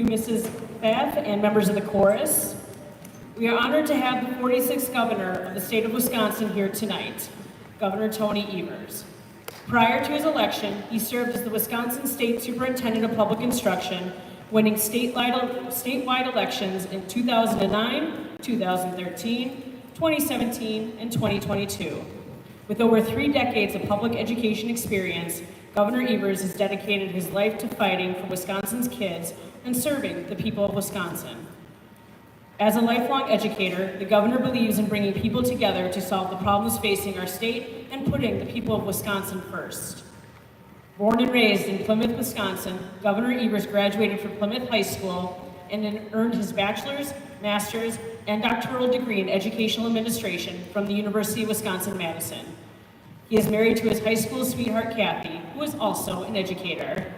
Mrs. Beth and members of the chorus. We are honored to have the 46th governor of the state of Wisconsin here tonight, Governor Tony Ivers. Prior to his election, he served as the Wisconsin State Superintendent of Public Instruction, winning statewide elections in 2009, 2013, 2017, and 2022. With over 3 decades of public education experience, Governor Ivers has dedicated his life to fighting for Wisconsin's kids and serving the people of Wisconsin. As a lifelong educator, the governor believes in bringing people together to solve the problems facing our state and putting the people of Wisconsin first. Born and raised in Plymouth, Wisconsin, Governor Ivers graduated from Plymouth High School and then earned his bachelor's, master's, and doctoral degree in educational administration from the University of Wisconsin-Madison. He is married to his high school sweetheart, Kathy, who is also an educator.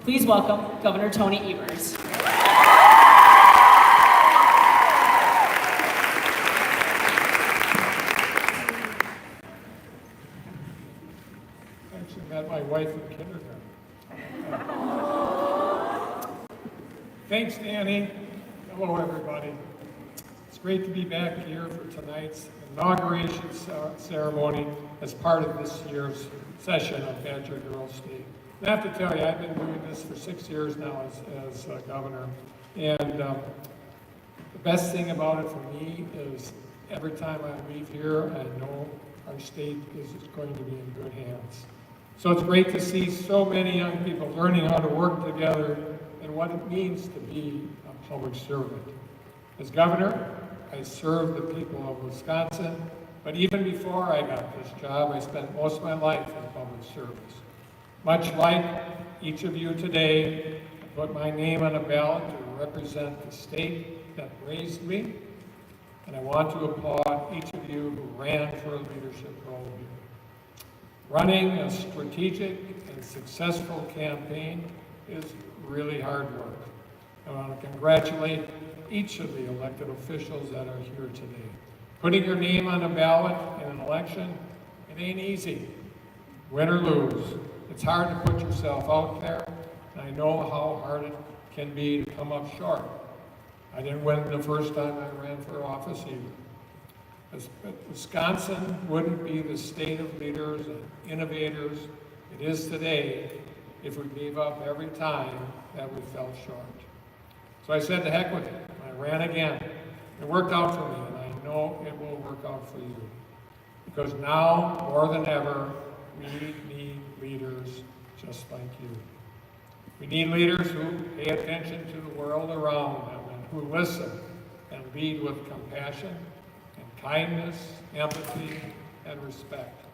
Please welcome Governor Tony Ivers. Actually met my wife in kindergarten. Thanks, Danny. Hello, everybody. It's great to be back here for tonight's inauguration ceremony as part of this year's session of Badger Girls State. I have to tell you, I've been doing this for 6 years now as governor, and the best thing about it for me is every time I leave here, I know our state is going to be in good hands. So it's great to see so many young people learning how to work together and what it means to be a public servant. As governor, I serve the people of Wisconsin, but even before I got this job, I spent most of my life in public service. Much like each of you today, I put my name on a ballot to represent the state that raised me, and I want to applaud each of you who ran for a leadership role here. Running a strategic and successful campaign is really hard work. I want to congratulate each of the elected officials that are here today. Putting your name on a ballot in an election, it ain't easy. Win or lose. It's hard to put yourself out there, and I know how hard it can be to come up short. I didn't win the first time I ran for office either. Wisconsin wouldn't be the state of leaders and innovators it is today if we gave up every time that we fell short. So I said, to heck with it. I ran again. It worked out for me, and I know it will work out for you. Because now, more than ever, we need leaders just like you. We need leaders who pay attention to the world around them and who listen and lead with compassion and kindness, empathy, and respect.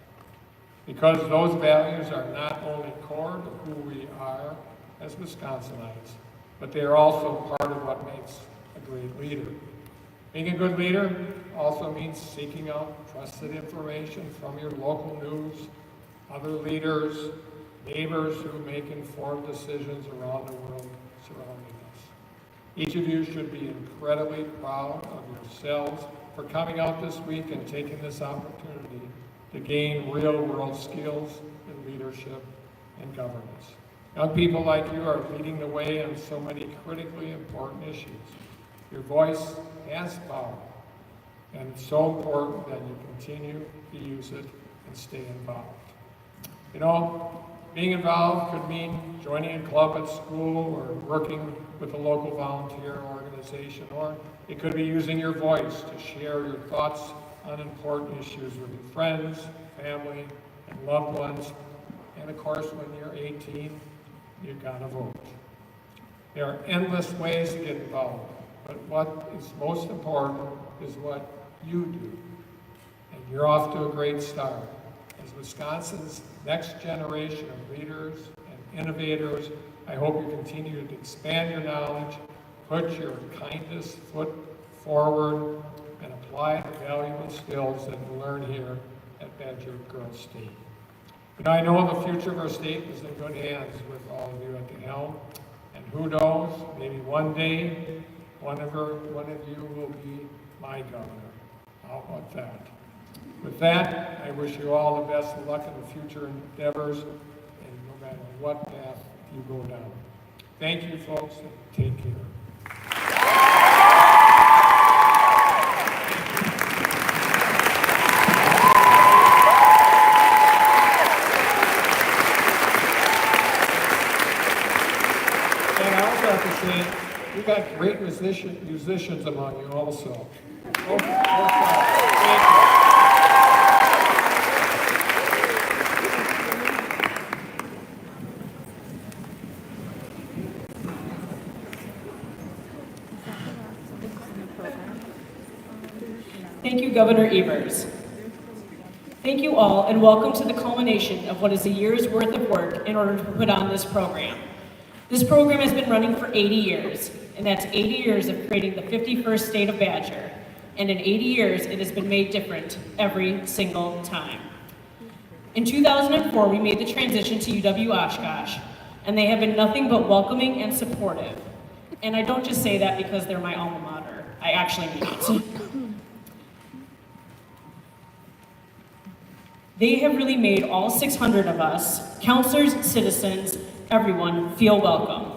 Because those values are not only core to who we are as Wisconsinites, but they are also part of what makes a great leader. Being a good leader also means seeking out trusted information from your local news, other leaders, neighbors who make informed decisions around the world surrounding us. Each of you should be incredibly proud of yourselves for coming out this week and taking this opportunity to gain real-world skills in leadership and governance. Young people like you are leading the way on so many critically important issues. Your voice has power, and it's so important that you continue to use it and stay involved. You know, being involved could mean joining a club at school or working with a local volunteer organization, or it could be using your voice to share your thoughts on important issues with your friends, family, and loved ones. And of course, when you're 18, you've got to vote. There are endless ways to get involved, but what is most important is what you do. And you're off to a great start. As Wisconsin's next generation of leaders and innovators, I hope you continue to expand your knowledge, put your kindest foot forward, and apply the valuable skills that you learn here at Badger Girls State. And I know the future of our state is in good hands with all of you at the helm. And who knows, maybe one day, one of you will be my governor. How about that? With that, I wish you all the best of luck in the future endeavors, and no matter what path you go down. Thank you, folks, and take care. And I also have to say, we got great musicians among you also. Both sides. Thank you. Thank you, Governor Ivers. Thank you all, and welcome to the culmination of what is a year's worth of work in order to put on this program. This program has been running for 80 years, and that's 80 years of creating the 51st state of Badger. And in 80 years, it has been made different every single time. In 2004, we made the transition to UW-Oshkosh, and they have been nothing but welcoming and supportive. And I don't just say that because they're my alma mater. I actually mean it. They have really made all 600 of us, counselors, citizens, everyone, feel welcome.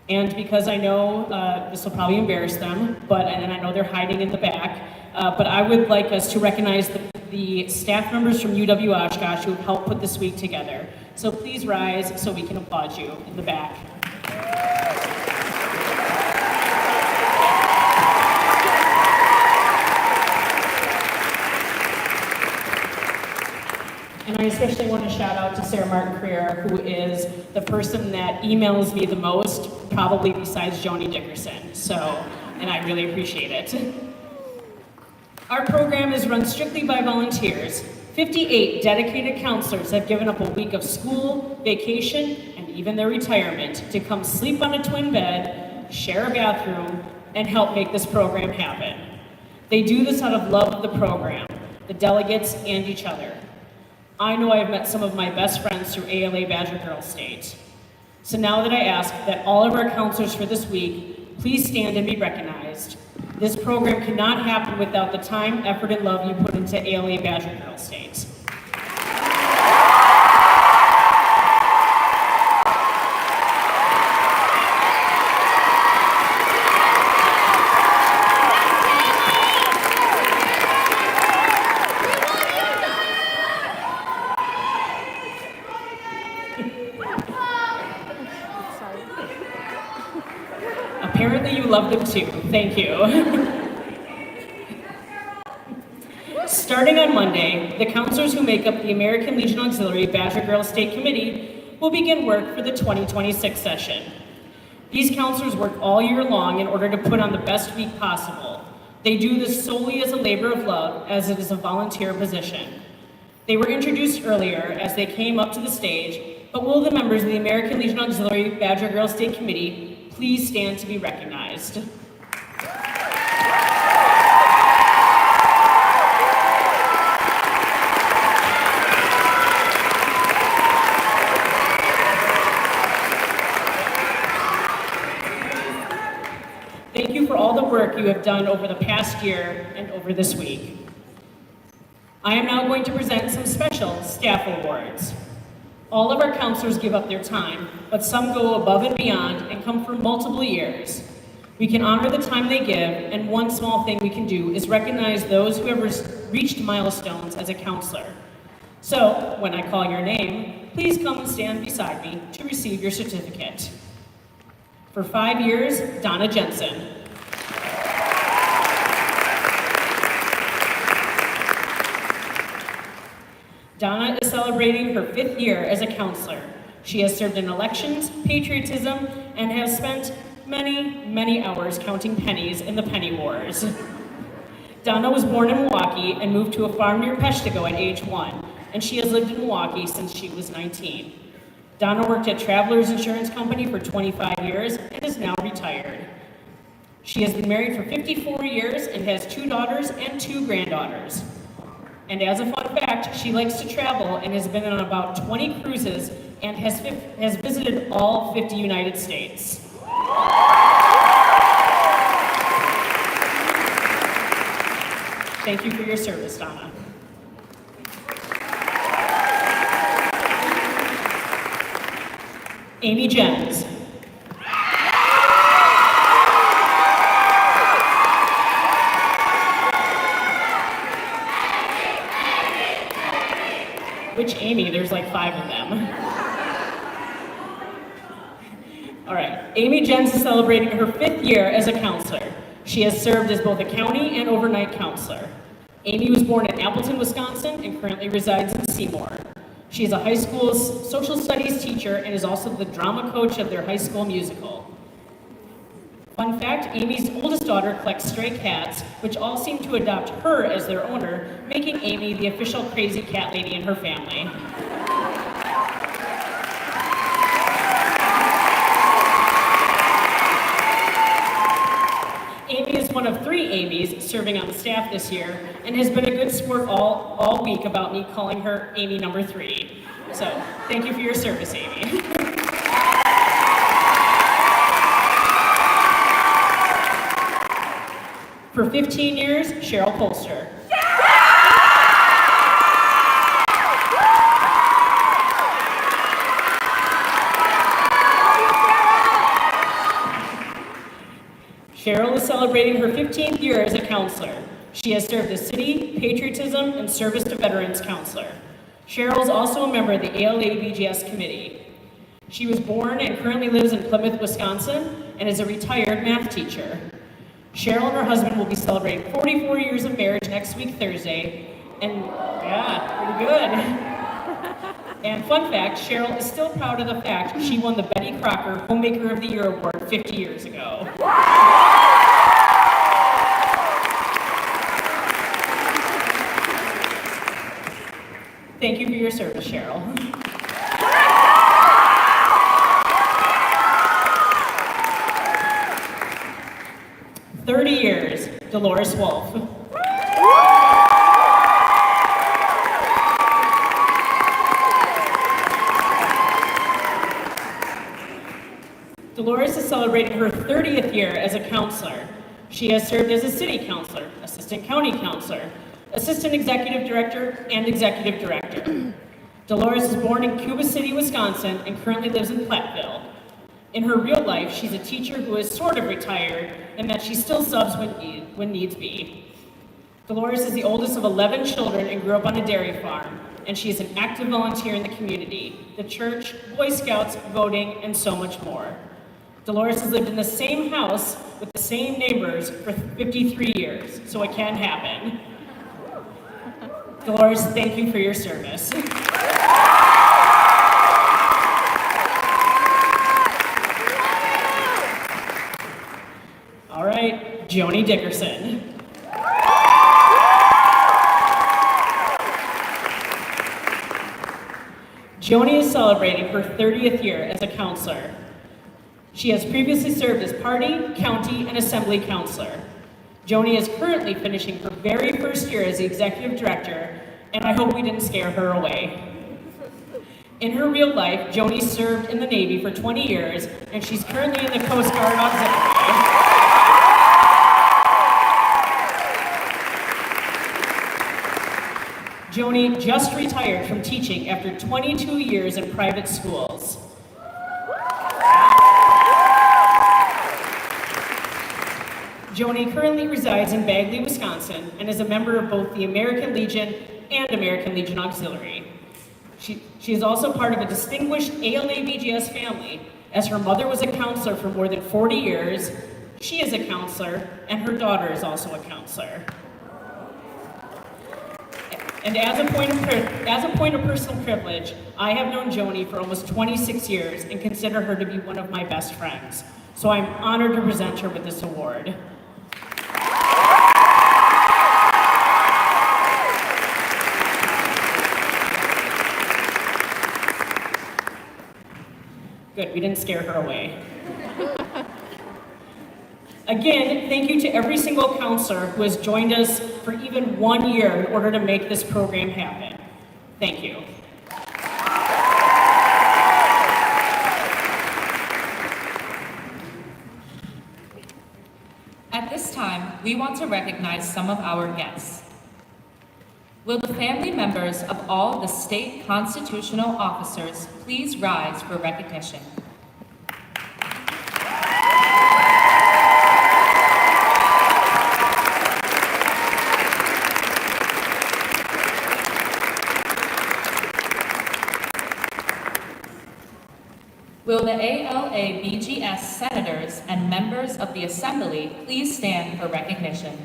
And because I know this will probably embarrass them, and I know they're hiding in the back, but I would like us to recognize the staff members from UW-Oshkosh who have helped put this week together. So please rise so we can applaud you in the back. And I especially want to shout out to Sarah Martin Carrera, who is the person that emails me the most, probably besides Joni Dickerson. And I really appreciate it. Our program is run strictly by volunteers. 58 dedicated counselors have given up a week of school, vacation, and even their retirement to come sleep on a twin bed, share a bathroom, and help make this program happen. They do this out of love of the program, the delegates, and each other. I know I have met some of my best friends through ALA Badger Girls State. So now that I ask that all of our counselors for this week, please stand and be recognized. This program cannot happen without the time, effort, and love you put into ALA Badger Girls State. Apparently you love them too. Thank you. Starting on Monday, the counselors who make up the American Legion Auxiliary Badger Girls State Committee will begin work for the 2026 session. These counselors work all year long in order to put on the best week possible. They do this solely as a labor of love, as it is a volunteer position. They were introduced earlier as they came up to the stage, but will the members of the American Legion Auxiliary Badger Girls State Committee please stand to be recognized. Thank you for all the work you have done over the past year and over this week. I am now going to present some special staff awards. All of our counselors give up their time, but some go above and beyond and come for multiple years. We can honor the time they give, and one small thing we can do is recognize those who have reached milestones as a counselor. So, when I call your name, please come and stand beside me to receive your certificate. For 5 years, Donna Jensen. Donna is celebrating her 5th year as a counselor. She has served in elections, patriotism, and has spent many, many hours counting pennies in the penny wars. Donna was born in Milwaukee and moved to a farm near Peshtigo at age 1, and she has lived in Milwaukee since she was 19. Donna worked at Travelers Insurance Company for 25 years and is now retired. She has been married for 54 years and has 2 daughters and 2 granddaughters. And as a fun fact, she likes to travel and has been on about 20 cruises and has visited all 50 United States. Thank you for your service, Donna. Amy Jens. which Amy? There's like 5 of them. All right, Amy Jens is celebrating her 5th year as a counselor. She has served as both a county and overnight counselor. Amy was born in Appleton, Wisconsin, and currently resides in Seymour. She is a high school social studies teacher and is also the drama coach of their high school musical. Fun fact, Amy's oldest daughter collects stray cats, which all seem to adopt her as their owner, making Amy the official crazy cat lady in her family. Amy is one of 3 Amy's serving on the staff this year and has been a good sport all week about me calling her Amy number 3. So, thank you for your service, Amy. For 15 years, Cheryl Polster. Cheryl is celebrating her 15th year as a counselor. She has served as city, patriotism, and service to veterans counselor. Cheryl is also a member of the ALA BGS committee. She was born and currently lives in Plymouth, Wisconsin, and is a retired math teacher. Cheryl and her husband will be celebrating 44 years of marriage next week, Thursday, and yeah, pretty good. And fun fact, Cheryl is still proud of the fact she won the Betty Crocker Homemaker of the Year Award 50 years ago. Thank you for your service, Cheryl. "30 years, Dolores Wolf. Dolores is celebrating her 30th year as a counselor. She has served as a city counselor, assistant county counselor, assistant executive director, and executive director. Dolores is born in Cuba City, Wisconsin, and currently lives in Platteville. In her real life, she's a teacher who is sort of retired, and that she still subs when needs be. Dolores is the oldest of 11 children and grew up on a dairy farm, and she is an active volunteer in the community, the church, Boy Scouts, voting, and so much more. Dolores has lived in the same house with the same neighbors for 53 years, so it can happen. Dolores, thank you for your service. All right, Joni Dickerson. Joni is celebrating her 30th year as a counselor. She has previously served as party, county, and assembly counselor. Joni is currently finishing her very first year as the executive director, and I hope we didn't scare her away. In her real life, Joni served in the Navy for 20 years, and she's currently in the Coast Guard Auxiliary. Joni just retired from teaching after 22 years in private schools. Joni currently resides in Bagley, Wisconsin, and is a member of both the American Legion and American Legion Auxiliary. She is also part of a distinguished ALA BGS family, as her mother was a counselor for more than 40 years, she is a counselor, and her daughter is also a counselor. And as a point of personal privilege, I have known Joni for almost 26 years and consider her to be one of my best friends. So I'm honored to present her with this award. Good, we didn't scare her away. Again, thank you to every single counselor who has joined us for even 1 year in order to make this program happen. Thank you. At this time, we want to recognize some of our guests. Will the family members of all the state constitutional officers please rise for recognition? Will the ALA BGS senators and members of the Assembly please stand for recognition?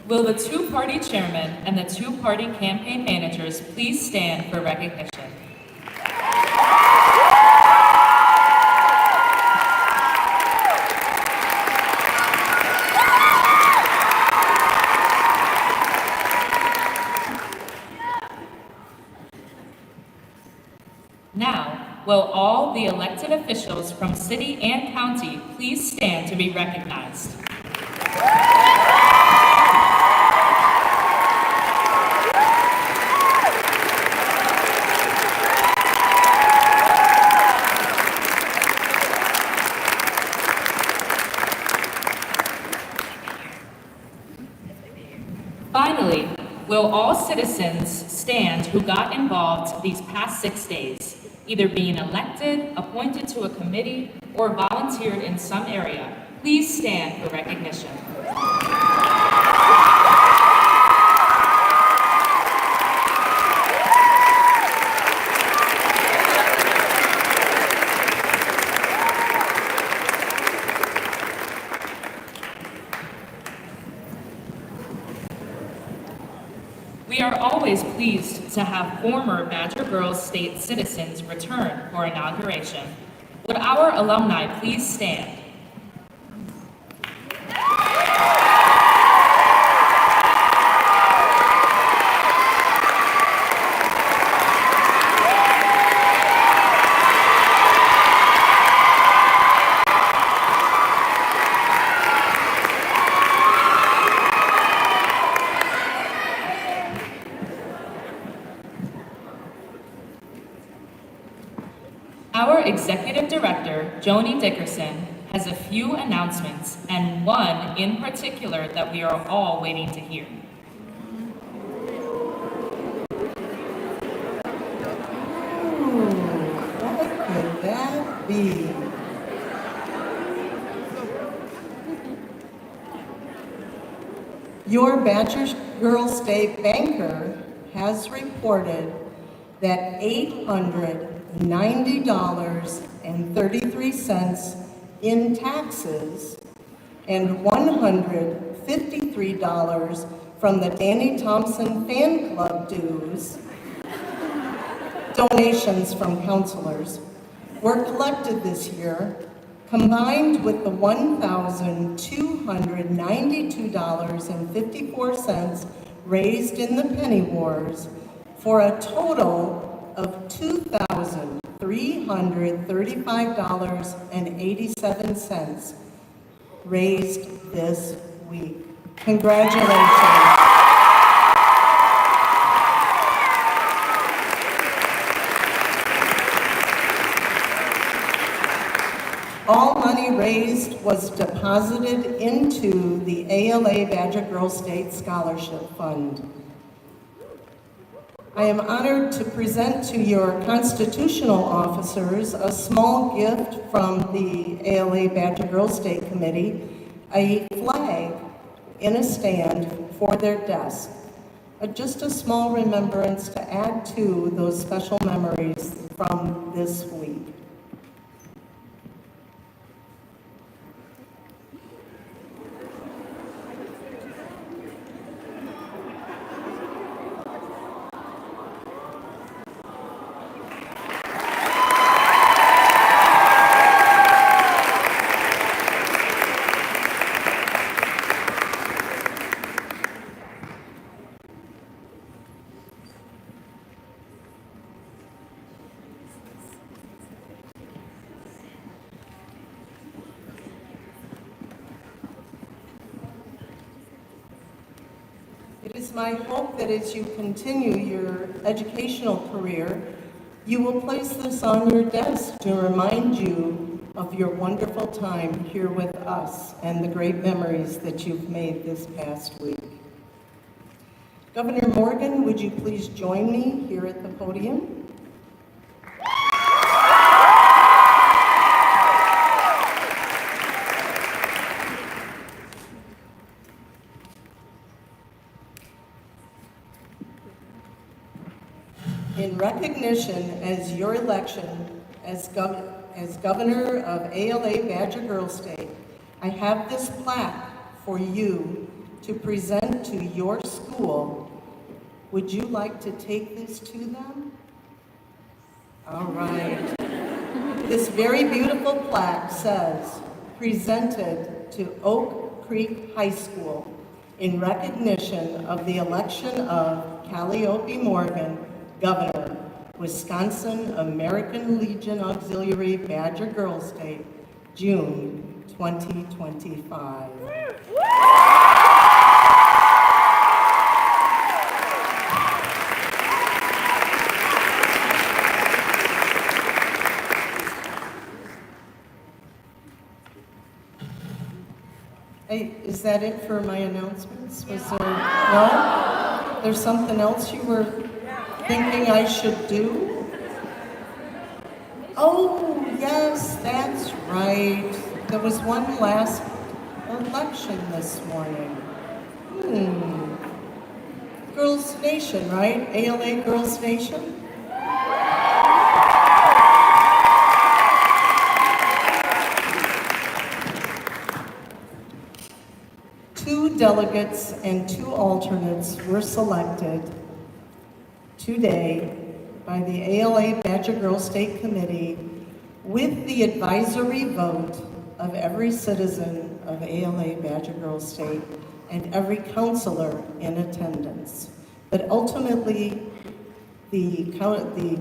Will the two-party chairman and the two-party campaign managers please stand for recognition? Now, will all the elected officials from city and county please stand to be recognized? Finally, will all citizens stand who got involved these past 6 days, either being elected, appointed to a committee, or volunteered in some area? Please stand for recognition. We are always pleased to have former Badger Girls State citizens return for inauguration. Would our alumni please stand? Our Executive Director, Joni Dickerson, has a few announcements and one in particular that we are all waiting to hear. What could that be? Your Badger Girls State banker has reported that $890.33 in taxes and $153 from the Danny Thompson Fan Club dues, donations from counselors, were collected this year, combined with the $1,292.54 raised in the penny wars, for a total of $2,335.87 raised this week. Congratulations. All money raised was deposited into the ALA Badger Girls State Scholarship Fund. I am honored to present to your constitutional officers a small gift from the ALA Badger Girls State Committee, a flag in a stand for their desk. Just a small remembrance to add to those special memories from this week. It is my hope that as you continue your educational career, you will place this on your desk to remind you of your wonderful time here with us and the great memories that you've made this past week. Governor Morgan, would you please join me here at the podium? In recognition as your election as governor of ALA Badger Girls State, I have this plaque for you to present to your school. Would you like to take this to them? All right. This very beautiful plaque says, presented to Oak Creek High School in recognition of the election of Calliope Morgan, Governor, Wisconsin American Legion Auxiliary Badger Girls State, June 2025. Hey, is that it for my announcements? Was there, no? There's something else you were thinking I should do? Oh, yes, that's right. There was one last election this morning. Girls Nation, right? ALA Girls Nation? Two delegates and two alternates were selected today by the ALA Badger Girls State Committee with the advisory vote of every citizen of ALA Badger Girls State and every counselor in attendance. But ultimately, the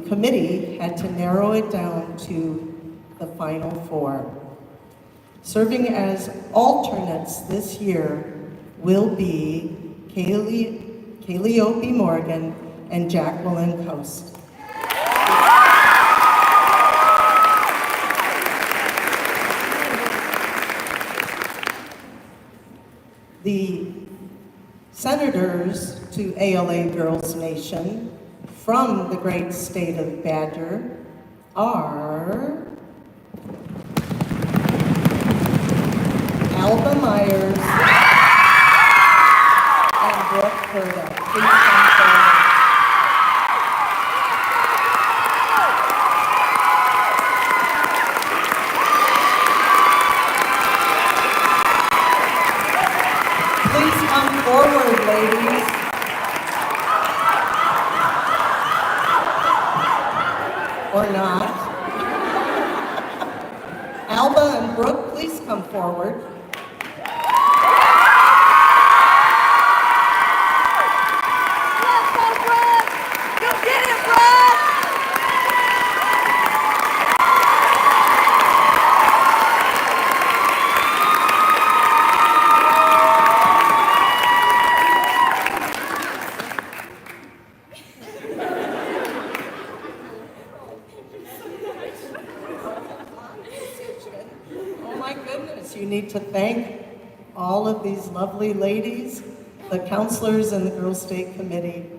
committee had to narrow it down to the final four. Serving as alternates this year will be Calliope Morgan and Jacqueline Coast. The senators to ALA Girls Nation from the great state of Badger are Alba Myers and Brooke Herda. Please come forward. Please come forward, ladies. Or not. Alba and Brooke, please come forward. You need to thank all of these lovely ladies, the counselors and the Girls State Committee.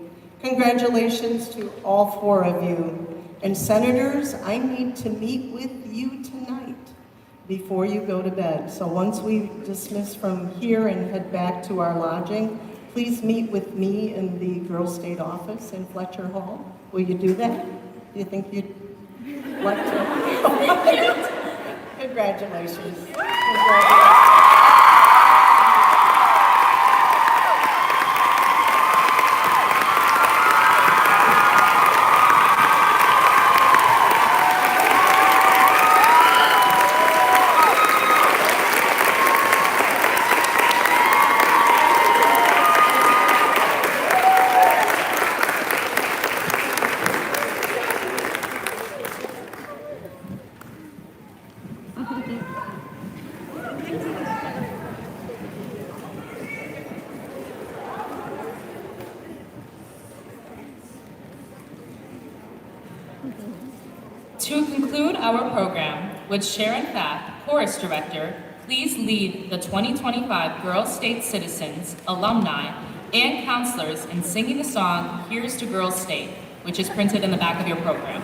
Congratulations to all four of you. And senators, I need to meet with you tonight before you go to bed. So once we dismiss from here and head back to our lodging, please meet with me in the Girls State office in Fletcher Hall. Will you do that? Do you think you'd like to? Congratulations. To conclude our program, would Sharon Pfaff, Chorus Director, please lead the 2025 Girls State Citizens, alumni, and counselors in singing the song Here's to Girls State, which is printed in the back of your program.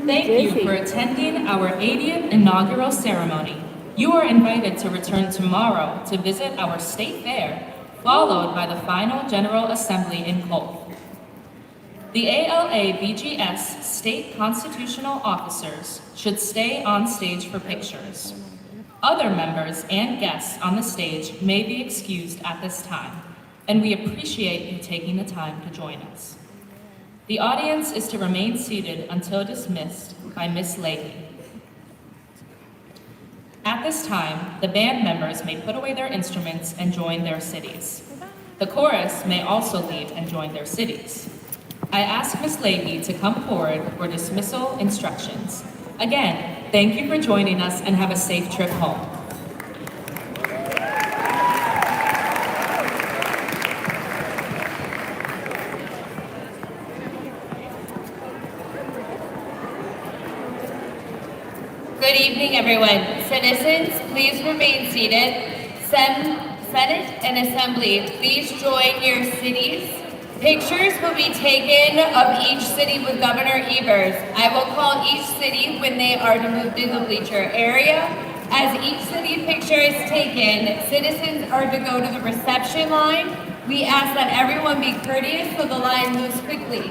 Thank you for attending our 80th inaugural ceremony. You are invited to return tomorrow to visit our state fair, followed by the final General Assembly in Colth. The ALA BGS state constitutional officers should stay on stage for pictures. Other members and guests on the stage may be excused at this time, and we appreciate you taking the time to join us. The audience is to remain seated until dismissed by Ms. Leahy. At this time, the band members may put away their instruments and join their cities. The chorus may also leave and join their cities. I ask Ms. Leahy to come forward for dismissal instructions. Again, thank you for joining us and have a safe trip home. Good evening, everyone. Citizens, please remain seated. Senate and Assembly, please join your cities. Pictures will be taken of each city with Governor Ivers. I will call each city when they are to move to the bleacher area. As each city picture is taken, citizens are to go to the reception line. We ask that everyone be courteous so the line moves quickly.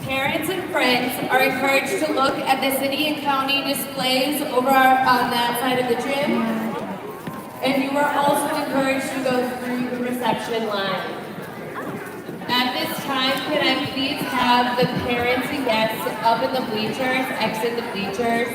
Parents and friends are encouraged to look at the city and county displays over on that side of the gym. And you are also encouraged to go through the reception line. At this time, can I please have the parents and guests up in the bleachers, exit the bleachers?